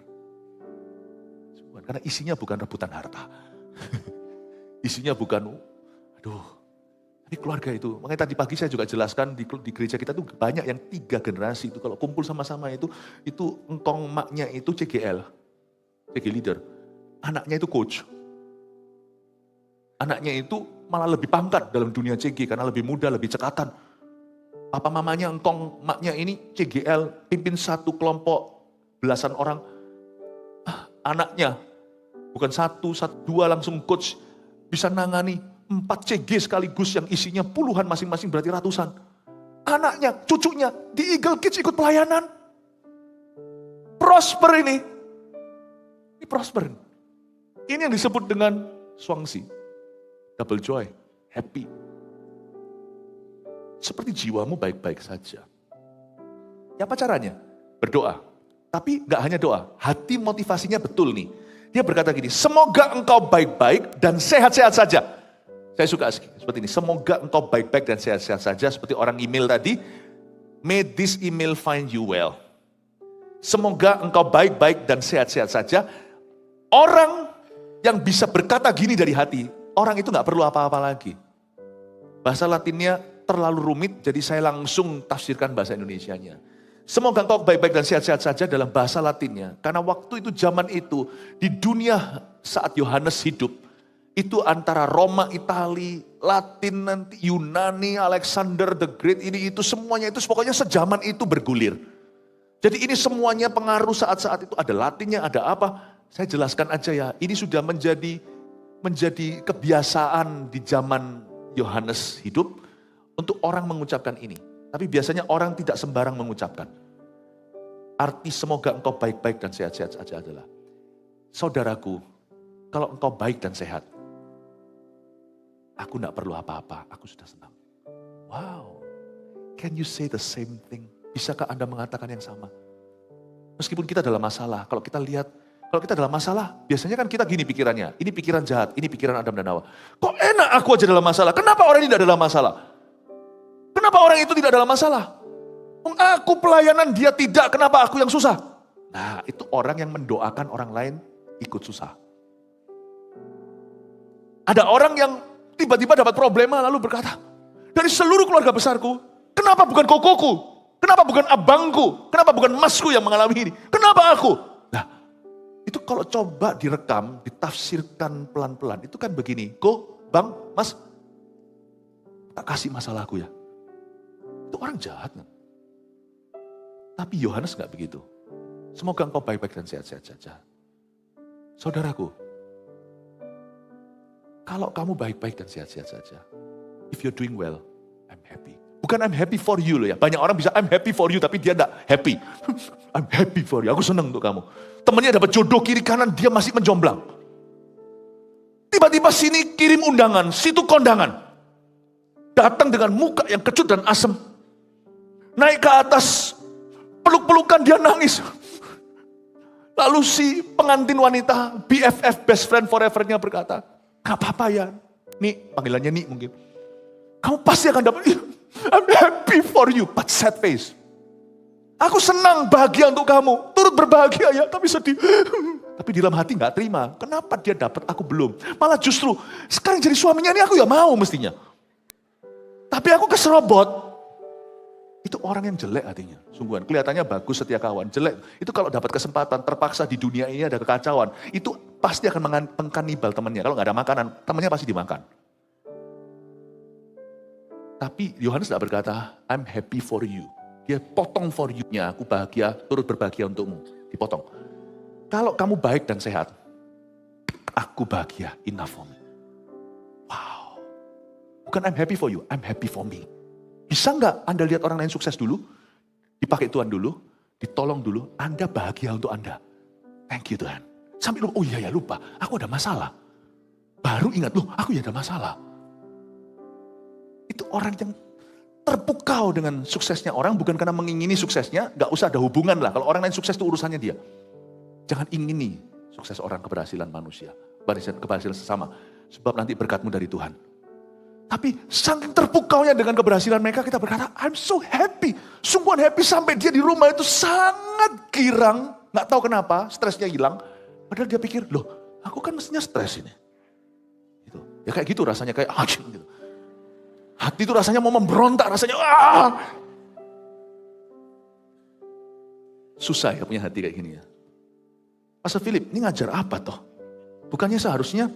[SPEAKER 1] Karena isinya bukan rebutan harta. Isinya bukan, ini keluarga itu. Makanya tadi pagi saya juga jelaskan di gereja kita tuh banyak yang 3 generasi itu. Kalau kumpul sama-sama itu engkong maknya itu CGL. CG leader. Anaknya itu coach. Anaknya itu malah lebih pangkat dalam dunia CG karena lebih muda, lebih cekatan. Papa mamanya engkong maknya ini CGL, pimpin satu kelompok belasan orang. Anaknya bukan satu, dua langsung coach, bisa nangani 4 CG sekaligus yang isinya puluhan masing-masing berarti ratusan. Anaknya, cucunya di Eagle Kids ikut pelayanan. Prosper ini. Ini prosper. Ini yang disebut dengan Swangsea. Double joy, happy. Seperti jiwamu baik-baik saja. Ya apa caranya? Berdoa. Tapi gak hanya doa, hati motivasinya betul nih. Dia berkata gini, semoga engkau baik-baik dan sehat-sehat saja. Saya suka seperti ini, semoga engkau baik-baik dan sehat-sehat saja. Seperti orang email tadi, may this email find you well. Semoga engkau baik-baik dan sehat-sehat saja. Orang yang bisa berkata gini dari hati, orang itu gak perlu apa-apa lagi. Bahasa Latinnya terlalu rumit, jadi saya langsung tafsirkan bahasa Indonesianya. Semoga engkau baik-baik dan sehat-sehat saja dalam bahasa Latinnya. Karena waktu itu, zaman itu, di dunia saat Yohanes hidup, itu antara Roma, Itali, Latin, nanti Yunani, Alexander the Great, ini itu semuanya itu pokoknya sejaman itu bergulir. Jadi ini semuanya pengaruh saat-saat itu, ada Latinnya, ada apa. Saya jelaskan aja ya, ini sudah menjadi kebiasaan di zaman Yohanes hidup, untuk orang mengucapkan ini. Tapi biasanya orang tidak sembarang mengucapkan. Arti semoga engkau baik-baik dan sehat-sehat saja adalah, saudaraku, kalau engkau baik dan sehat, aku tidak perlu apa-apa, aku sudah senang. Wow, can you say the same thing? Bisakah Anda mengatakan yang sama? Meskipun kita dalam masalah, kalau kita dalam masalah, biasanya kan kita gini pikirannya, ini pikiran jahat, ini pikiran Adam dan Hawa. Kok enak aku aja dalam masalah, kenapa orang ini tidak dalam masalah? Kenapa orang itu tidak dalam masalah? Aku pelayanan, dia tidak, kenapa aku yang susah? Nah, itu orang yang mendoakan orang lain ikut susah. Ada orang yang tiba-tiba dapat problema lalu berkata, dari seluruh keluarga besarku, kenapa bukan kokoku? Kenapa bukan abangku? Kenapa bukan masku yang mengalami ini? Kenapa aku? Nah, itu kalau coba direkam, ditafsirkan pelan-pelan, itu kan begini, bang, mas, tak kasih masalahku ya. Itu orang jahat kan? Tapi Yohanes gak begitu. Semoga engkau baik-baik dan sehat-sehat saja. Saudaraku, kalau kamu baik-baik dan sehat-sehat saja, if you're doing well, I'm happy. Bukan I'm happy for you loh ya. Banyak orang bisa I'm happy for you, tapi dia gak happy. I'm happy for you, aku senang untuk kamu. Temennya dapat jodoh kiri kanan, dia masih menjomblang. Tiba-tiba sini kirim undangan, situ kondangan. Datang dengan muka yang kecut dan asem. Naik ke atas, peluk-pelukan dia nangis. Lalu si pengantin wanita, BFF, best friend forever-nya berkata, gak apa-apa ya, Nik, panggilannya Nik mungkin. Kamu pasti akan dapat, I'm happy for you, but sad face. Aku senang, bahagia untuk kamu, turut berbahagia ya, tapi sedih. Tapi di dalam hati gak terima, kenapa dia dapat, aku belum. Malah justru, sekarang jadi suaminya ini aku ya mau mestinya. Tapi aku keserobot.
[SPEAKER 2] Itu orang yang jelek hatinya, sungguhan. Kelihatannya bagus, setia kawan, jelek. Itu kalau dapat kesempatan, terpaksa di dunia ini ada kekacauan, itu pasti akan mengkanibal temannya. Kalau nggak ada makanan, temannya pasti dimakan. Tapi Yohanes tidak berkata, I'm happy for you. Dia potong for you-nya, aku bahagia, turut berbahagia untukmu. Dipotong. Kalau kamu baik dan sehat, aku bahagia, enough for me. Wow. Bukan I'm happy for you, I'm happy for me. Bisa nggak Anda lihat orang lain sukses dulu, dipakai Tuhan dulu, ditolong dulu, Anda bahagia untuk Anda. Thank you Tuhan. Sampai lupa, oh iya ya lupa, aku ada masalah. Baru ingat, loh aku ya ada masalah. Itu orang yang terpukau dengan suksesnya orang, bukan karena mengingini suksesnya, nggak usah ada hubungan lah. Kalau orang lain sukses itu urusannya dia. Jangan ingini sukses orang, keberhasilan manusia, keberhasilan sesama. Sebab nanti berkatmu dari Tuhan. Tapi saking terpukaunya dengan keberhasilan mereka, kita berkata, I'm so happy. Sungguhan happy sampai dia di rumah itu sangat girang. Nggak tahu kenapa, stresnya hilang. Padahal dia pikir, loh aku kan mestinya stres ini. Gitu. Ya kayak gitu rasanya, kayak gitu. Hati itu rasanya mau memberontak, rasanya susah ya punya hati kayak gini ya. Pastor Philip, ini ngajar apa toh? Bukannya seharusnya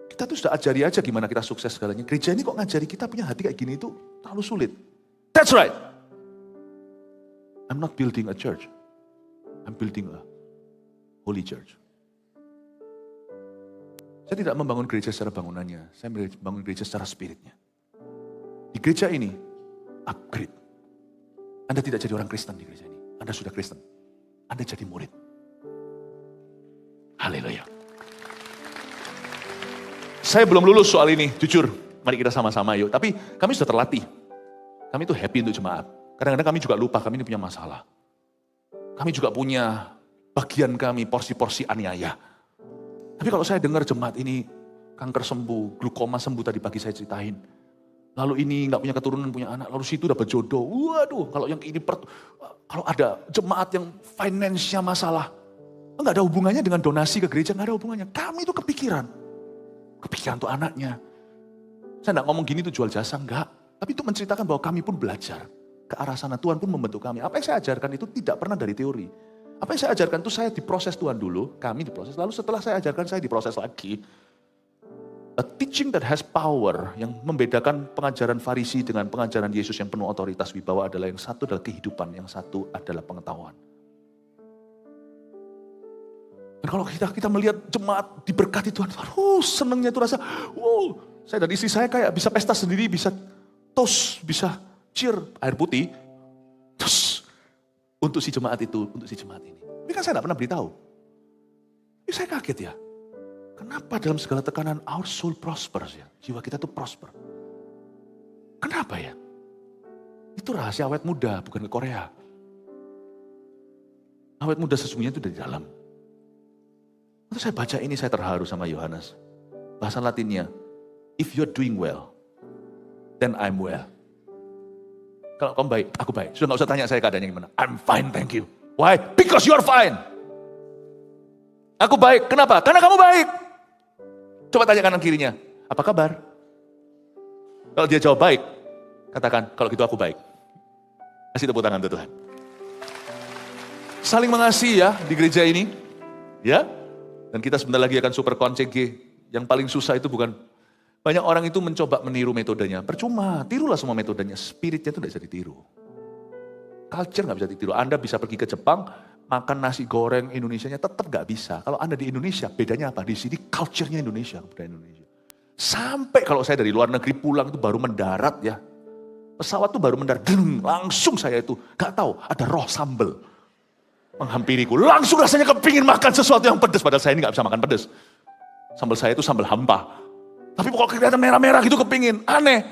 [SPEAKER 2] kita tuh sudah ajari aja gimana kita sukses segalanya. Gereja ini kok ngajari kita punya hati kayak gini itu terlalu sulit. That's right. I'm not building a church. I'm building a holy church. Saya tidak membangun gereja secara bangunannya. Saya membangun gereja secara spiritnya. Di gereja ini, upgrade. Anda tidak jadi orang Kristen di gereja ini. Anda sudah Kristen. Anda jadi murid. Haleluya. Saya belum lulus soal ini, jujur. Mari kita sama-sama yuk. Tapi kami sudah terlatih. Kami itu happy untuk jemaat. Kadang-kadang kami juga lupa, kami ini punya masalah. Kami juga punya bagian kami, porsi-porsi aniaya. Tapi kalau saya dengar jemaat ini, kanker sembuh, glukoma sembuh tadi pagi saya ceritain. Lalu ini gak punya keturunan, punya anak. Lalu situ dapat jodoh. Waduh, kalau yang ini, kalau ada jemaat yang finance-nya masalah. Gak ada hubungannya dengan donasi ke gereja, gak ada hubungannya. Kami itu kepikiran untuk anaknya. Saya gak ngomong gini tuh jual jasa, enggak. Tapi itu menceritakan bahwa kami pun belajar. Ke arah sana, Tuhan pun membentuk kami. Apa yang saya ajarkan itu tidak pernah dari teori. Apa yang saya ajarkan itu saya diproses Tuhan dulu, kami diproses. Lalu setelah saya ajarkan, saya diproses lagi. A teaching that has power, yang membedakan pengajaran Farisi dengan pengajaran Yesus yang penuh otoritas wibawa adalah yang satu adalah kehidupan, yang satu adalah pengetahuan. Dan kalau kita melihat jemaat diberkati Tuhan, senangnya itu rasa, saya dan istri saya kayak bisa pesta sendiri, bisa toast, bisa cheer, air putih, toast, untuk si jemaat itu, untuk si jemaat ini. Ini kan saya tidak pernah beritahu. Ini saya kaget ya. Kenapa dalam segala tekanan our soul prospers ya? Jiwa kita tuh prosper. Kenapa ya? Itu rahasia awet muda, bukan ke Korea. Awet muda sesungguhnya itu dari dalam. Waktu saya baca ini saya terharu sama Yohanes. Bahasa Latinnya, if you're doing well, then I'm well. Kalau kamu baik, aku baik. Sudah gak usah tanya saya keadaannya gimana. I'm fine, thank you. Why? Because you're fine. Aku baik, kenapa? Karena kamu baik. Coba tanya kanan kirinya, apa kabar? Kalau dia jawab baik, katakan, kalau gitu aku baik. Kasih tepuk tangan untuk Tuhan. Saling mengasihi ya di gereja ini. Ya. Dan kita sebentar lagi akan super CG. Yang paling susah itu bukan, banyak orang itu mencoba meniru metodenya. Percuma, tirulah semua metodenya. Spiritnya itu tidak bisa ditiru. Culture gak bisa ditiru. Anda bisa pergi ke Jepang, makan nasi goreng Indonesianya tetap gak bisa. Kalau Anda di Indonesia, bedanya apa? Di sini culture-nya Indonesia, budaya Indonesia. Sampai kalau saya dari luar negeri pulang itu baru mendarat ya. Pesawat tuh baru mendarat, langsung saya itu gak tahu ada roh sambal menghampiriku. Langsung rasanya kepingin makan sesuatu yang pedas, padahal saya ini gak bisa makan pedas. Sambal saya itu sambal hampa. Tapi kalau kelihatan merah-merah gitu kepingin, aneh.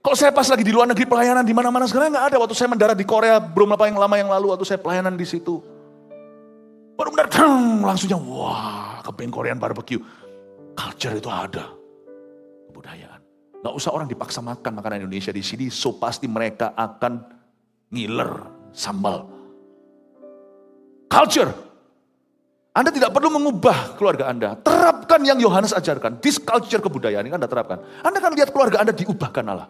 [SPEAKER 2] Kalau saya pas lagi di luar negeri pelayanan di mana-mana sekarang gak ada. Waktu saya mendarat di Korea belum lama yang lalu waktu saya pelayanan di situ. Baru benar, langsungnya, wah, kepingin Korean barbecue. Culture itu ada. Kebudayaan. Gak usah orang dipaksa makan makanan Indonesia di sini, so pasti mereka akan ngiler sambal. Culture. Anda tidak perlu mengubah keluarga Anda. Terapkan yang Yohanes ajarkan. This culture kebudayaan ini Anda terapkan. Anda kan lihat keluarga Anda diubahkan Allah.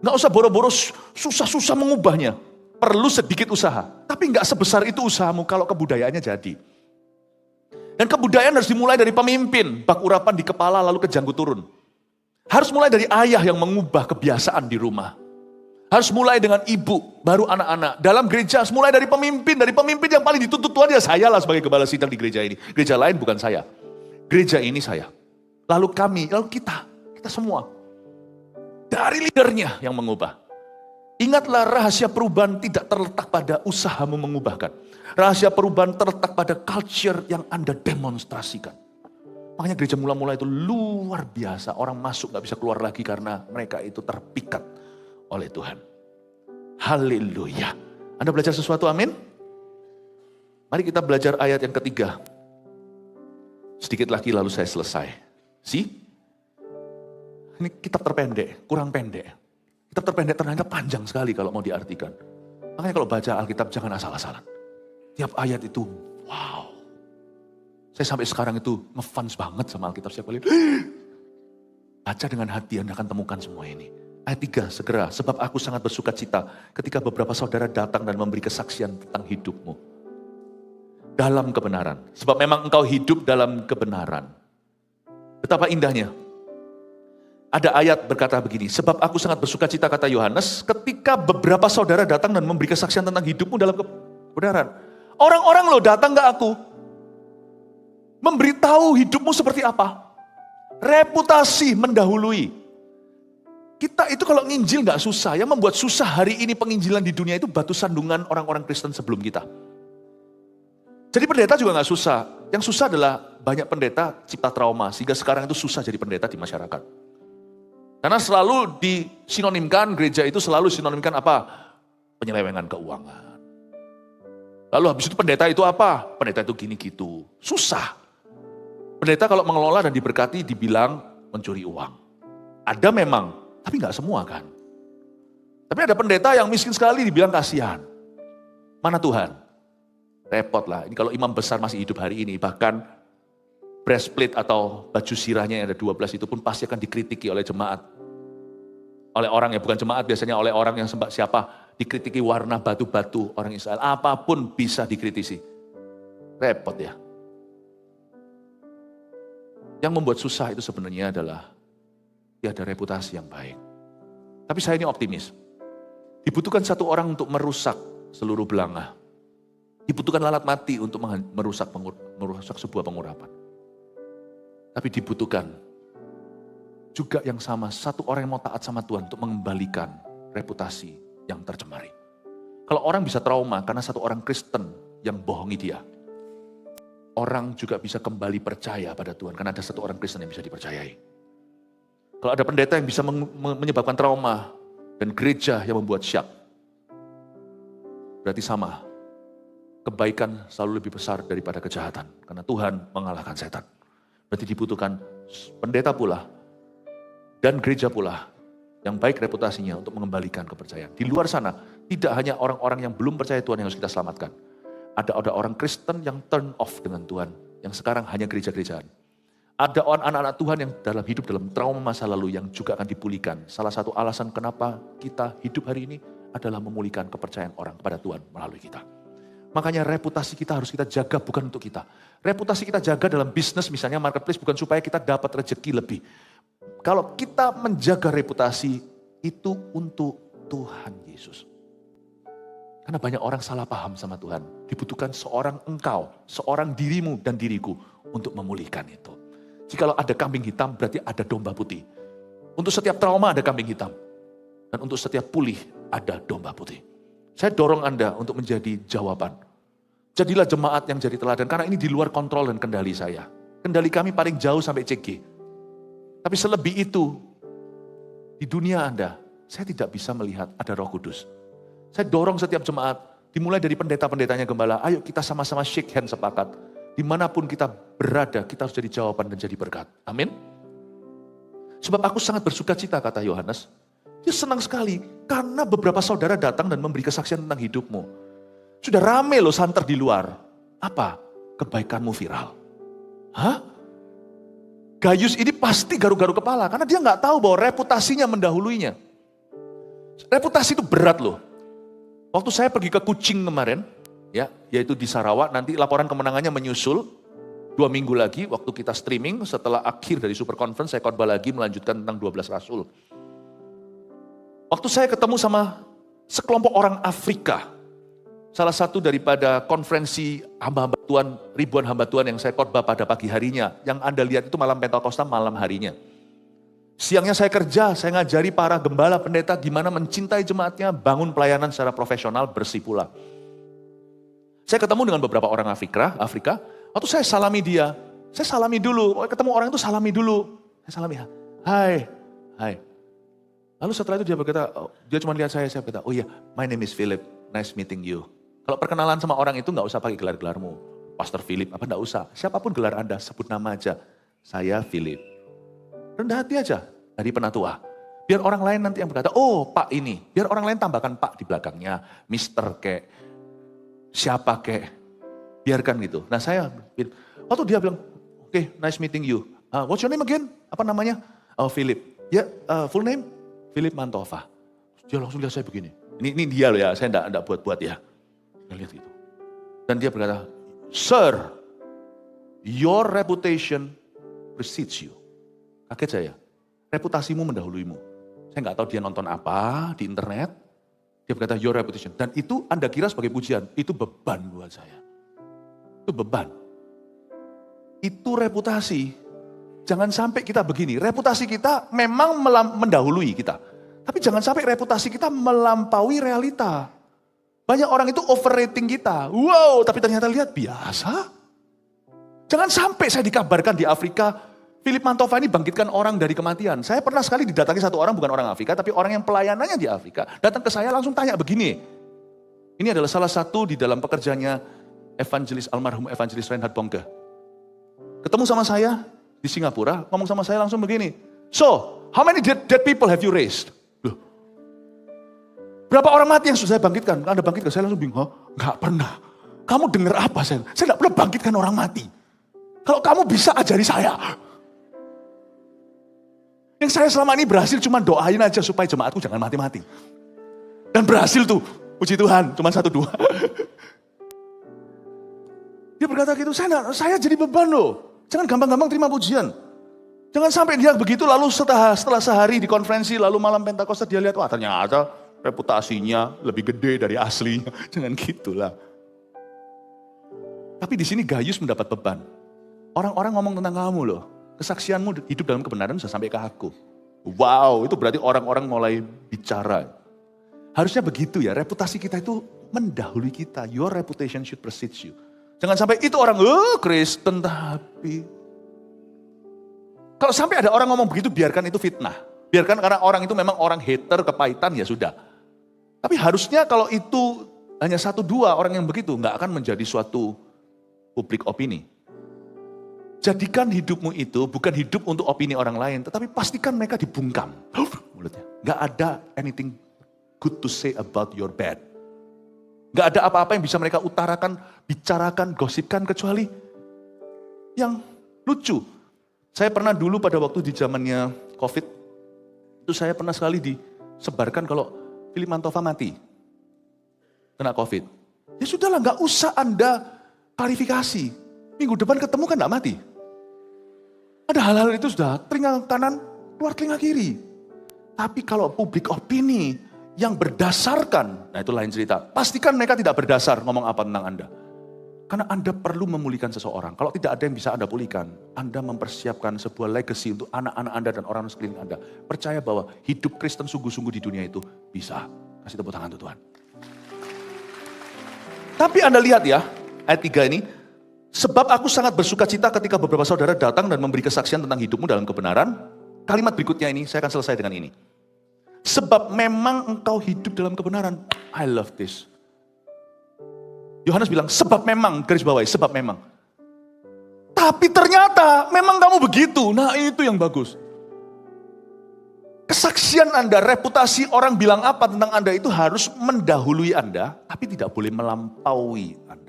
[SPEAKER 2] Nggak usah boro-boro susah-susah mengubahnya. Perlu sedikit usaha. Tapi nggak sebesar itu usahamu kalau kebudayaannya jadi. Dan kebudayaan harus dimulai dari pemimpin. Bak urapan di kepala lalu ke janggut turun. Harus mulai dari ayah yang mengubah kebiasaan di rumah. Harus mulai dengan ibu, baru anak-anak. Dalam gereja harus mulai dari pemimpin. Dari pemimpin yang paling dituntut Tuhan ya saya lah sebagai gembala sidang di gereja ini. Gereja lain bukan saya. Gereja ini saya. Lalu kami, lalu kita semua. Dari leadernya yang mengubah. Ingatlah rahasia perubahan tidak terletak pada usahamu mengubahkan. Rahasia perubahan terletak pada culture yang Anda demonstrasikan. Makanya gereja mula-mula itu luar biasa. Orang masuk gak bisa keluar lagi karena mereka itu terpikat oleh Tuhan. Haleluya. Anda belajar sesuatu, amin? Mari kita belajar ayat yang ketiga. Sedikit lagi lalu saya selesai. Ini kitab terpendek, kurang pendek. Kitab terpendek ternyata panjang sekali kalau mau diartikan. Makanya kalau baca Alkitab jangan asal-asalan. Tiap ayat itu, wow. Saya sampai sekarang itu ngefans banget sama Alkitab setiap kali. Baca dengan hati Anda akan temukan semua ini. Ayat 3, segera, sebab aku sangat bersuka cita ketika beberapa saudara datang dan memberi kesaksian tentang hidupmu. Dalam kebenaran. Sebab memang engkau hidup dalam kebenaran. Betapa indahnya. Ada ayat berkata begini, sebab aku sangat bersuka cita kata Yohanes ketika beberapa saudara datang dan memberi kesaksian tentang hidupmu dalam kebenaran. Orang-orang loh datang ke aku. Memberitahu hidupmu seperti apa. Reputasi mendahului. Kita itu kalau nginjil gak susah. Yang membuat susah hari ini penginjilan di dunia itu batu sandungan orang-orang Kristen sebelum kita. Jadi pendeta juga gak susah. Yang susah adalah banyak pendeta cipta trauma. Sehingga sekarang itu susah jadi pendeta di masyarakat. Karena selalu disinonimkan, gereja itu selalu sinonimkan apa? Penyelewengan keuangan. Lalu habis itu pendeta itu apa? Pendeta itu gini gitu. Susah. Pendeta kalau mengelola dan diberkati dibilang mencuri uang. Ada memang, tapi gak semua kan. Tapi ada pendeta yang miskin sekali dibilang kasihan. Mana Tuhan? Repot lah. Ini kalau imam besar masih hidup hari ini, bahkan breastplate atau baju sirahnya yang ada 12 itu pun pasti akan dikritiki oleh jemaat. Oleh orang yang bukan jemaat, biasanya oleh orang yang siapa? Dikritiki warna batu-batu orang Israel. Apapun bisa dikritisi. Repot ya. Yang membuat susah itu sebenarnya adalah tiada reputasi yang baik. Tapi saya ini optimis. Dibutuhkan satu orang untuk merusak seluruh belanga. Dibutuhkan lalat mati untuk merusak sebuah pengurapan. Tapi dibutuhkan juga yang sama, satu orang yang mau taat sama Tuhan untuk mengembalikan reputasi yang tercemari. Kalau orang bisa trauma karena satu orang Kristen yang bohongi dia, orang juga bisa kembali percaya pada Tuhan karena ada satu orang Kristen yang bisa dipercayai. Kalau ada pendeta yang bisa menyebabkan trauma dan gereja yang membuat syak, berarti sama. Kebaikan selalu lebih besar daripada kejahatan karena Tuhan mengalahkan setan. Berarti dibutuhkan pendeta pula dan gereja pula yang baik reputasinya untuk mengembalikan kepercayaan. Di luar sana tidak hanya orang-orang yang belum percaya Tuhan yang harus kita selamatkan. Ada orang Kristen yang turn off dengan Tuhan yang sekarang hanya gereja-gerejaan. Ada anak-anak Tuhan yang hidup dalam trauma masa lalu yang juga akan dipulihkan. Salah satu alasan kenapa kita hidup hari ini adalah memulihkan kepercayaan orang kepada Tuhan melalui kita. Makanya reputasi kita harus kita jaga bukan untuk kita. Reputasi kita jaga dalam bisnis misalnya marketplace bukan supaya kita dapat rezeki lebih. Kalau kita menjaga reputasi itu untuk Tuhan Yesus. Karena banyak orang salah paham sama Tuhan. Dibutuhkan seorang engkau, seorang dirimu dan diriku untuk memulihkan itu. Jikalau ada kambing hitam berarti ada domba putih. Untuk setiap trauma ada kambing hitam. Dan untuk setiap pulih ada domba putih. Saya dorong Anda untuk menjadi jawaban. Jadilah jemaat yang jadi teladan. Karena ini di luar kontrol dan kendali saya. Kendali kami paling jauh sampai CG. Tapi selebih itu, di dunia Anda, saya tidak bisa melihat ada Roh Kudus. Saya dorong setiap jemaat, dimulai dari pendeta-pendetanya gembala, ayo kita sama-sama shake hand sepakat. Dimanapun kita berada, kita harus jadi jawaban dan jadi berkat. Amin. Sebab aku sangat bersuka cita, kata Yohanes. Dia senang sekali, karena beberapa saudara datang dan memberi kesaksian tentang hidupmu. Sudah rame loh santer di luar. Apa? Kebaikanmu viral. Hah? Gayus ini pasti garu-garu kepala, karena dia nggak tahu bahwa reputasinya mendahuluinya. Reputasi itu berat loh. Waktu saya pergi ke Kucing kemarin, ya, yaitu di Sarawak, nanti laporan kemenangannya menyusul 2 minggu lagi waktu kita streaming setelah akhir dari Super Conference, saya khotbah lagi melanjutkan tentang 12 Rasul. Waktu saya ketemu sama sekelompok orang Afrika, salah satu daripada konferensi hamba-hamba Tuhan, ribuan hamba Tuhan yang saya khotbah pada pagi harinya, yang Anda lihat itu malam Pentakosta, malam harinya. Siangnya saya kerja, saya ngajari para gembala pendeta gimana mencintai jemaatnya, bangun pelayanan secara profesional, bersih pula. Saya ketemu dengan beberapa orang Afrika, waktu saya salami dia, saya salami dulu, ketemu orang itu salami dulu. Saya salami, hai. Lalu setelah itu dia berkata, dia cuma lihat saya berkata, oh iya, my name is Philip, nice meeting you. Kalau perkenalan sama orang itu gak usah pakai gelar-gelarmu, Pastor Philip, apa gak usah, siapapun gelar Anda, sebut nama aja, saya Philip. Rendah hati aja dari penatua. Biar orang lain nanti yang berkata, oh Pak ini. Biar orang lain tambahkan Pak di belakangnya. Mister kek, siapa kek. Biarkan gitu. Nah saya, waktu dia bilang, okay, nice meeting you. What's your name again? Apa namanya? Oh Philip. Ya, full name? Philip Mantova. Dia langsung lihat saya begini. Ini dia loh ya, saya enggak buat-buat ya. Dia lihat gitu. Dan dia berkata, Sir, your reputation precedes you. Kaget saya, reputasimu mendahuluimu. Saya nggak tahu dia nonton apa di internet. Dia berkata, your reputation. Dan itu Anda kira sebagai pujian, itu beban buat saya. Itu beban. Itu reputasi. Jangan sampai kita begini, reputasi kita memang mendahului kita. Tapi jangan sampai reputasi kita melampaui realita. Banyak orang itu overrating kita. Wow, tapi ternyata lihat biasa. Jangan sampai saya dikabarkan di Afrika, Philip Mantova ini bangkitkan orang dari kematian. Saya pernah sekali didatangi satu orang, bukan orang Afrika, tapi orang yang pelayanannya di Afrika. Datang ke saya langsung tanya begini. Ini adalah salah satu di dalam pekerjaannya almarhum evangelis Reinhard Bonnke. Ketemu sama saya di Singapura, ngomong sama saya langsung begini. So, how many dead people have you raised? Loh, berapa orang mati yang sudah saya bangkitkan? Anda bangkitkan, saya langsung bingung. Enggak pernah. Kamu dengar apa? Saya enggak pernah bangkitkan orang mati. Kalau kamu bisa ajari saya. Yang saya selama ini berhasil cuma doain aja supaya jemaatku jangan mati-mati. Dan berhasil tuh, puji Tuhan, cuma 1-2. Dia berkata gitu, saya jadi beban loh. Jangan gampang-gampang terima pujian. Jangan sampai dia begitu lalu setelah sehari di konferensi, lalu malam Pentakosta dia lihat, wah ternyata reputasinya lebih gede dari aslinya. Jangan gitulah. Tapi di sini Gayus mendapat beban. Orang-orang ngomong tentang kamu loh. Kesaksianmu hidup dalam kebenaran bisa sampai ke aku. Wow, itu berarti orang-orang mulai bicara. Harusnya begitu ya, reputasi kita itu mendahului kita. Your reputation should precede you. Jangan sampai itu orang, Kristen tapi. Kalau sampai ada orang ngomong begitu, biarkan itu fitnah. Biarkan karena orang itu memang orang hater, kepahitan, ya sudah. Tapi harusnya kalau itu hanya 1-2 orang yang begitu, nggak akan menjadi suatu publik opini. Jadikan hidupmu itu bukan hidup untuk opini orang lain, tetapi pastikan mereka dibungkam. Mulutnya. Gak ada anything good to say about your bad. Gak ada apa-apa yang bisa mereka utarakan, bicarakan, gosipkan, kecuali yang lucu. Saya pernah dulu pada waktu di zamannya COVID, itu saya pernah sekali disebarkan kalau Philip Mantova mati. Kena COVID. Ya sudahlah, gak usah Anda klarifikasi. Minggu depan ketemu kan gak mati. Ada hal-hal itu sudah telinga kanan keluar telinga kiri. Tapi kalau publik opini yang berdasarkan, nah itu lain cerita. Pastikan mereka tidak berdasar ngomong apa tentang Anda. Karena Anda perlu memulihkan seseorang. Kalau tidak ada yang bisa Anda pulihkan, Anda mempersiapkan sebuah legacy untuk anak-anak Anda dan orang sekeliling Anda. Percaya bahwa hidup Kristen sungguh-sungguh di dunia itu bisa. Kasih tepuk tangan untuk Tuhan. Tapi Anda lihat ya, ayat 3 ini. Sebab aku sangat bersuka cita ketika beberapa saudara datang dan memberi kesaksian tentang hidupmu dalam kebenaran. Kalimat berikutnya ini, saya akan selesai dengan ini. Sebab memang engkau hidup dalam kebenaran. I love this. Yohanes bilang, sebab memang, garis bawahi, sebab memang. Tapi ternyata memang kamu begitu. Nah itu yang bagus. Kesaksian Anda, reputasi orang bilang apa tentang Anda itu harus mendahului Anda, tapi tidak boleh melampaui Anda.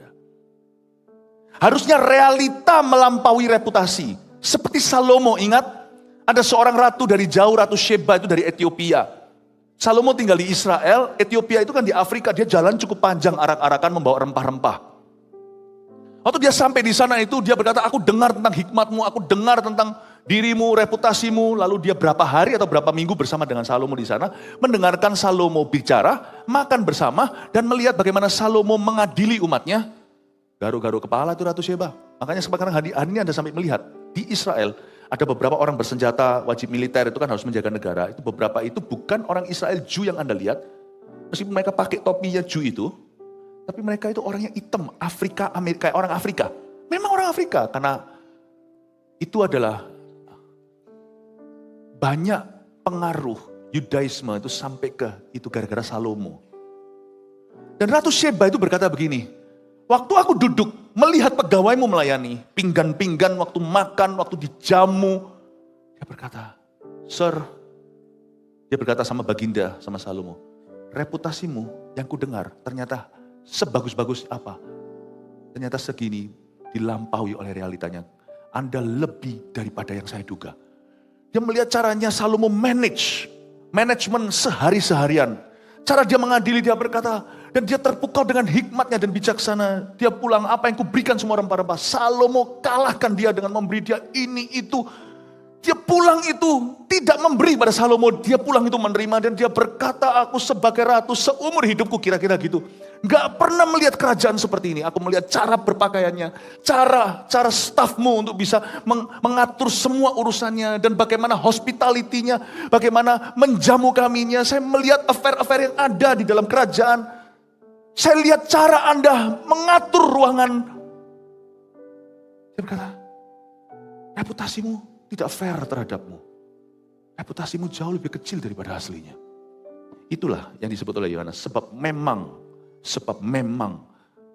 [SPEAKER 2] Harusnya realita melampaui reputasi. Seperti Salomo, ingat? Ada seorang ratu dari jauh, Ratu Sheba itu dari Ethiopia. Salomo tinggal di Israel, Ethiopia itu kan di Afrika, dia jalan cukup panjang arak-arakan membawa rempah-rempah. Waktu dia sampai di sana itu dia berkata, aku dengar tentang hikmatmu, aku dengar tentang dirimu, reputasimu. Lalu dia berapa hari atau berapa minggu bersama dengan Salomo di sana, mendengarkan Salomo bicara, makan bersama, dan melihat bagaimana Salomo mengadili umatnya. Garu-garu kepala itu Ratu Sheba. Makanya sekarang hari ini Anda sampai melihat, di Israel ada beberapa orang bersenjata, wajib militer itu kan harus menjaga negara. Itu beberapa itu bukan orang Israel Jew yang Anda lihat. Meskipun mereka pakai topinya Jew itu, tapi mereka itu orangnya hitam, Afrika, Amerika, orang Afrika. Memang orang Afrika, karena itu adalah banyak pengaruh Yudaisme itu sampai ke itu gara-gara Salomo. Dan Ratu Sheba itu berkata begini, waktu aku duduk melihat pegawaimu melayani, pinggan-pinggan waktu makan, waktu dijamu, dia berkata, Sir, dia berkata sama Baginda, sama Salomo, reputasimu yang ku dengar ternyata sebagus-bagus apa? Ternyata segini dilampaui oleh realitanya. Anda lebih daripada yang saya duga. Dia melihat caranya Salomo manajemen sehari-seharian. Cara dia mengadili, dia berkata, dan dia terpukau dengan hikmatnya dan bijaksana. Dia pulang, apa yang kuberikan semua rempah-rempah. Salomo kalahkan dia dengan memberi dia ini, itu. Dia pulang itu tidak memberi pada Salomo, dia pulang itu menerima dan dia berkata, aku sebagai ratu seumur hidupku kira-kira gitu. Gak pernah melihat kerajaan seperti ini. Aku melihat cara berpakaiannya, cara stafmu untuk bisa mengatur semua urusannya dan bagaimana hospitality-nya, bagaimana menjamu kaminya. Saya melihat affair-affair yang ada di dalam kerajaan. Saya lihat cara Anda mengatur ruangan. Dia berkata, reputasimu tidak fair terhadapmu. Reputasimu jauh lebih kecil daripada aslinya. Itulah yang disebut oleh Yohanes. Sebab memang,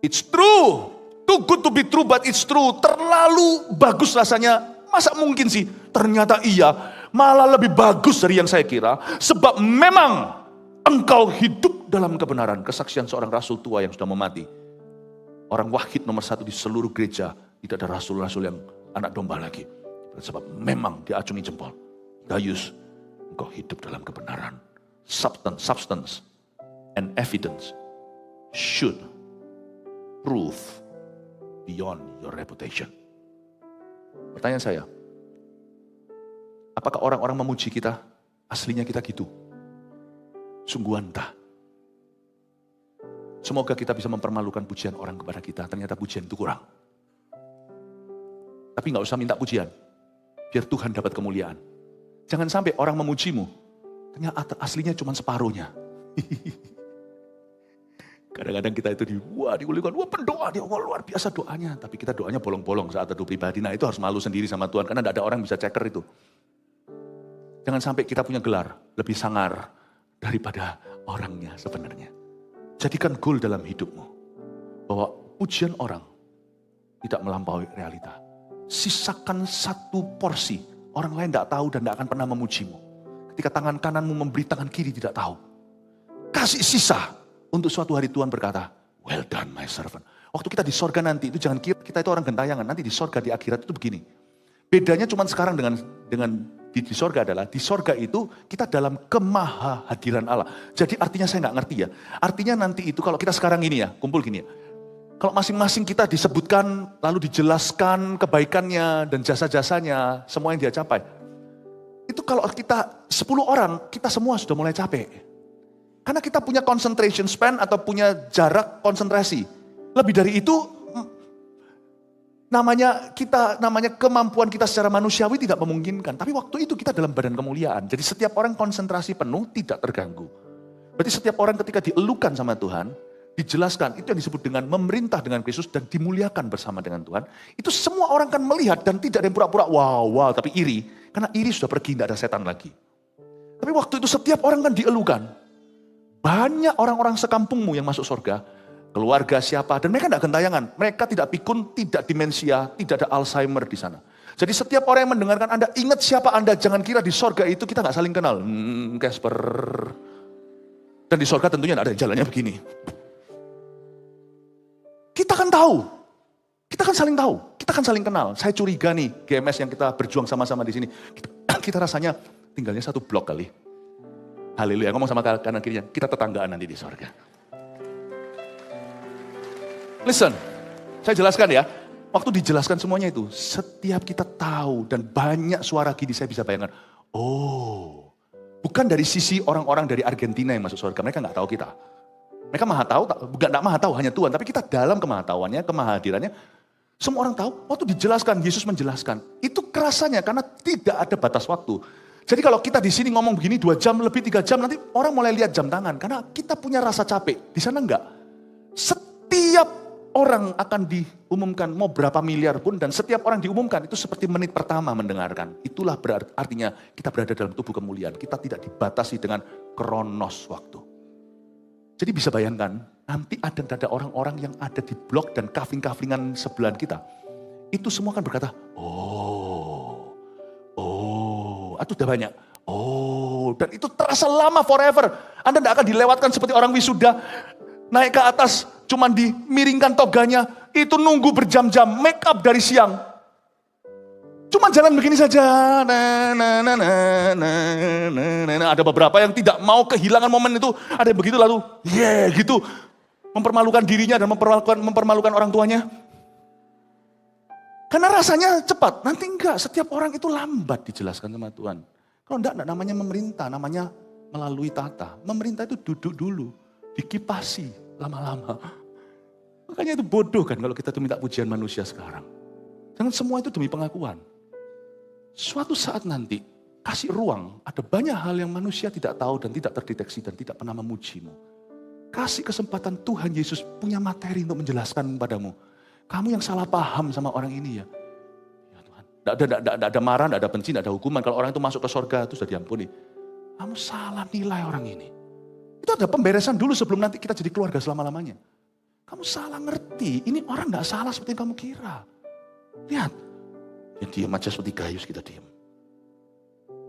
[SPEAKER 2] it's true. Too good to be true, but it's true. Terlalu bagus rasanya. Masa mungkin sih? Ternyata iya. Malah lebih bagus dari yang saya kira. Sebab memang engkau hidup dalam kebenaran. Kesaksian seorang rasul tua yang sudah memati. Orang wahid nomor 1 di seluruh gereja. Tidak ada rasul-rasul yang anak domba lagi. Sebab memang diacungi jempol. Gaius, engkau hidup dalam kebenaran. Substance and evidence should prove beyond your reputation. Pertanyaan saya, apakah orang-orang memuji kita, aslinya kita gitu? Sungguh entah. Semoga kita bisa mempermalukan pujian orang kepada kita, ternyata pujian itu kurang. Tapi gak usah minta pujian. Biar Tuhan dapat kemuliaan. Jangan sampai orang memujimu, ternyata aslinya cuma separuhnya. Kadang-kadang kita itu diulingkan, pendoa, dia luar biasa doanya. Tapi kita doanya bolong-bolong saat teduh pribadi. Nah itu harus malu sendiri sama Tuhan, karena tidak ada orang bisa ceker itu. Jangan sampai kita punya gelar lebih sangar daripada orangnya sebenarnya. Jadikan goal dalam hidupmu, bahwa pujian orang tidak melampaui realita. Sisakan satu porsi. Orang lain tidak tahu dan tidak akan pernah memujimu. Ketika tangan kananmu memberi, tangan kiri tidak tahu. Kasih sisa. Untuk suatu hari Tuhan berkata, well done my servant. Waktu kita di sorga nanti, itu jangan kira kita itu orang gentayangan. Nanti di sorga, di akhirat itu begini. Bedanya cuma sekarang dengan di sorga adalah, di sorga itu kita dalam kemahahadiran Allah. Jadi artinya saya nggak ngerti ya. Artinya nanti itu kalau kita sekarang ini ya, kumpul gini ya. Kalau masing-masing kita disebutkan, lalu dijelaskan kebaikannya dan jasa-jasanya, semua yang dia capai. Itu kalau kita 10 orang, kita semua sudah mulai capek. Karena kita punya concentration span atau punya jarak konsentrasi. Lebih dari itu, namanya kemampuan kita secara manusiawi tidak memungkinkan. Tapi waktu itu kita dalam badan kemuliaan. Jadi setiap orang konsentrasi penuh, tidak terganggu. Berarti setiap orang ketika dielukan sama Tuhan, dijelaskan, itu yang disebut dengan memerintah dengan Kristus dan dimuliakan bersama dengan Tuhan. Itu semua orang kan melihat dan tidak ada yang pura-pura wow, tapi iri. Karena iri sudah pergi, tidak ada setan lagi. Tapi waktu itu setiap orang kan dielukan. Banyak orang-orang sekampungmu yang masuk surga, keluarga siapa, dan mereka tidak gentayangan. Mereka tidak pikun, tidak demensia, tidak ada Alzheimer di sana. Jadi setiap orang yang mendengarkan Anda, ingat siapa Anda, jangan kira di surga itu kita nggak saling kenal. Casper. Dan di surga tentunya tidak ada jalannya begini. Kita kan tahu, kita kan saling tahu, kita kan saling kenal. Saya curiga nih, GMS yang kita berjuang sama-sama di sini, kita rasanya tinggalnya satu blok kali. Haleluya, ngomong sama kanan kirinya, kita tetanggaan nanti di sorga. Listen, saya jelaskan ya. Waktu dijelaskan semuanya itu, setiap kita tahu dan banyak suara gini saya bisa bayangkan. Oh, bukan dari sisi orang-orang dari Argentina yang masuk surga, mereka nggak tahu kita. Mereka maha tahu, bukan nggak maha tahu, hanya Tuhan. Tapi kita dalam kemahatauannya, kemahadirannya, semua orang tahu. Waktu dijelaskan, Yesus menjelaskan, itu kerasanya karena tidak ada batas waktu. Jadi kalau kita di sini ngomong begini 2 jam lebih 3 jam, nanti orang mulai lihat jam tangan. Karena kita punya rasa capek, di sana enggak. Setiap orang akan diumumkan mau berapa miliar pun dan setiap orang diumumkan itu seperti menit pertama mendengarkan. Itulah artinya kita berada dalam tubuh kemuliaan. Kita tidak dibatasi dengan kronos waktu. Jadi bisa bayangkan nanti ada orang-orang yang ada di blok dan kafling-kaflingan sebelah kita. Itu semua akan berkata, oh, itu udah banyak. Oh, dan itu terasa lama forever. Anda tidak akan dilewatkan seperti orang wisuda. Naik ke atas, cuman dimiringkan toganya, itu nunggu berjam-jam, make up dari siang. Cuma jalan begini saja. Ada beberapa yang tidak mau kehilangan momen itu, ada yang begitu lalu, gitu. Mempermalukan dirinya dan mempermalukan orang tuanya. Karena rasanya cepat, nanti enggak, setiap orang itu lambat dijelaskan sama Tuhan. Kalau enggak namanya memerintah, namanya melalui tata. Memerintah itu duduk dulu. Dikipasi lama-lama. Makanya itu bodoh kan kalau kita tuh minta pujian manusia sekarang. Jangan semua itu demi pengakuan. Suatu saat nanti, kasih ruang. Ada banyak hal yang manusia tidak tahu dan tidak terdeteksi dan tidak pernah memujimu. Kasih kesempatan Tuhan Yesus punya materi untuk menjelaskan kepadamu. Kamu yang salah paham sama orang ini ya. Ya Tuhan, tidak ada marah, tidak ada benci, tidak ada hukuman. Kalau orang itu masuk ke surga itu sudah diampuni. Kamu salah nilai orang ini. Itu ada pemberesan dulu sebelum nanti kita jadi keluarga selama-lamanya. Kamu salah ngerti, ini orang gak salah seperti yang kamu kira. Lihat, yang diam aja seperti Gayus kita diam.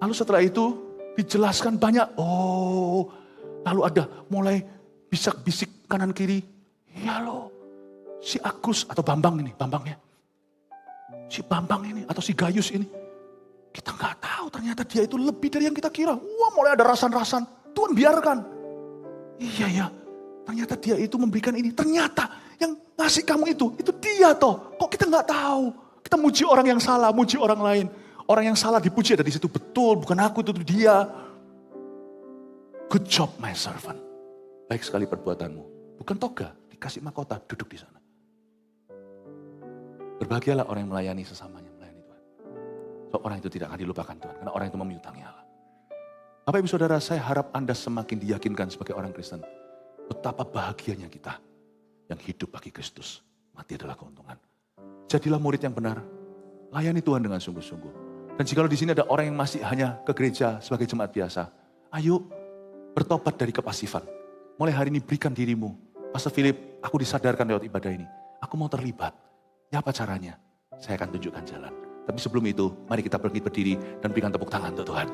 [SPEAKER 2] Lalu setelah itu dijelaskan banyak, lalu ada mulai bisik-bisik kanan kiri. Ya loh, si Agus atau Bambang ini, Bambang ya. Si Bambang ini atau si Gayus ini. Kita gak tahu ternyata dia itu lebih dari yang kita kira. Wah mulai ada rasan-rasan, Tuhan biarkan. Iya ya, ternyata dia itu memberikan ini. Ternyata yang ngasih kamu itu dia toh. Kok kita nggak tahu? Kita muji orang yang salah, muji orang lain. Orang yang salah dipuji ada di situ. Betul, bukan aku, itu dia. Good job my servant. Baik sekali perbuatanmu. Bukan toga, dikasih mahkota, duduk di sana. Berbahagialah orang yang melayani sesamanya, melayani Tuhan. So, orang itu tidak akan dilupakan Tuhan, karena orang itu memiutangi Allah. Bapak Ibu Saudara, saya harap Anda semakin diyakinkan sebagai orang Kristen. Betapa bahagianya kita yang hidup bagi Kristus. Mati adalah keuntungan. Jadilah murid yang benar. Layani Tuhan dengan sungguh-sungguh. Dan jika di sini ada orang yang masih hanya ke gereja sebagai jemaat biasa. Ayo bertobat dari kepasifan. Mulai hari ini berikan dirimu. Pastor Philip, aku disadarkan lewat ibadah ini. Aku mau terlibat. Ya apa caranya? Saya akan tunjukkan jalan. Tapi sebelum itu, mari kita berdiri dan berikan tepuk tangan untuk Tuhan.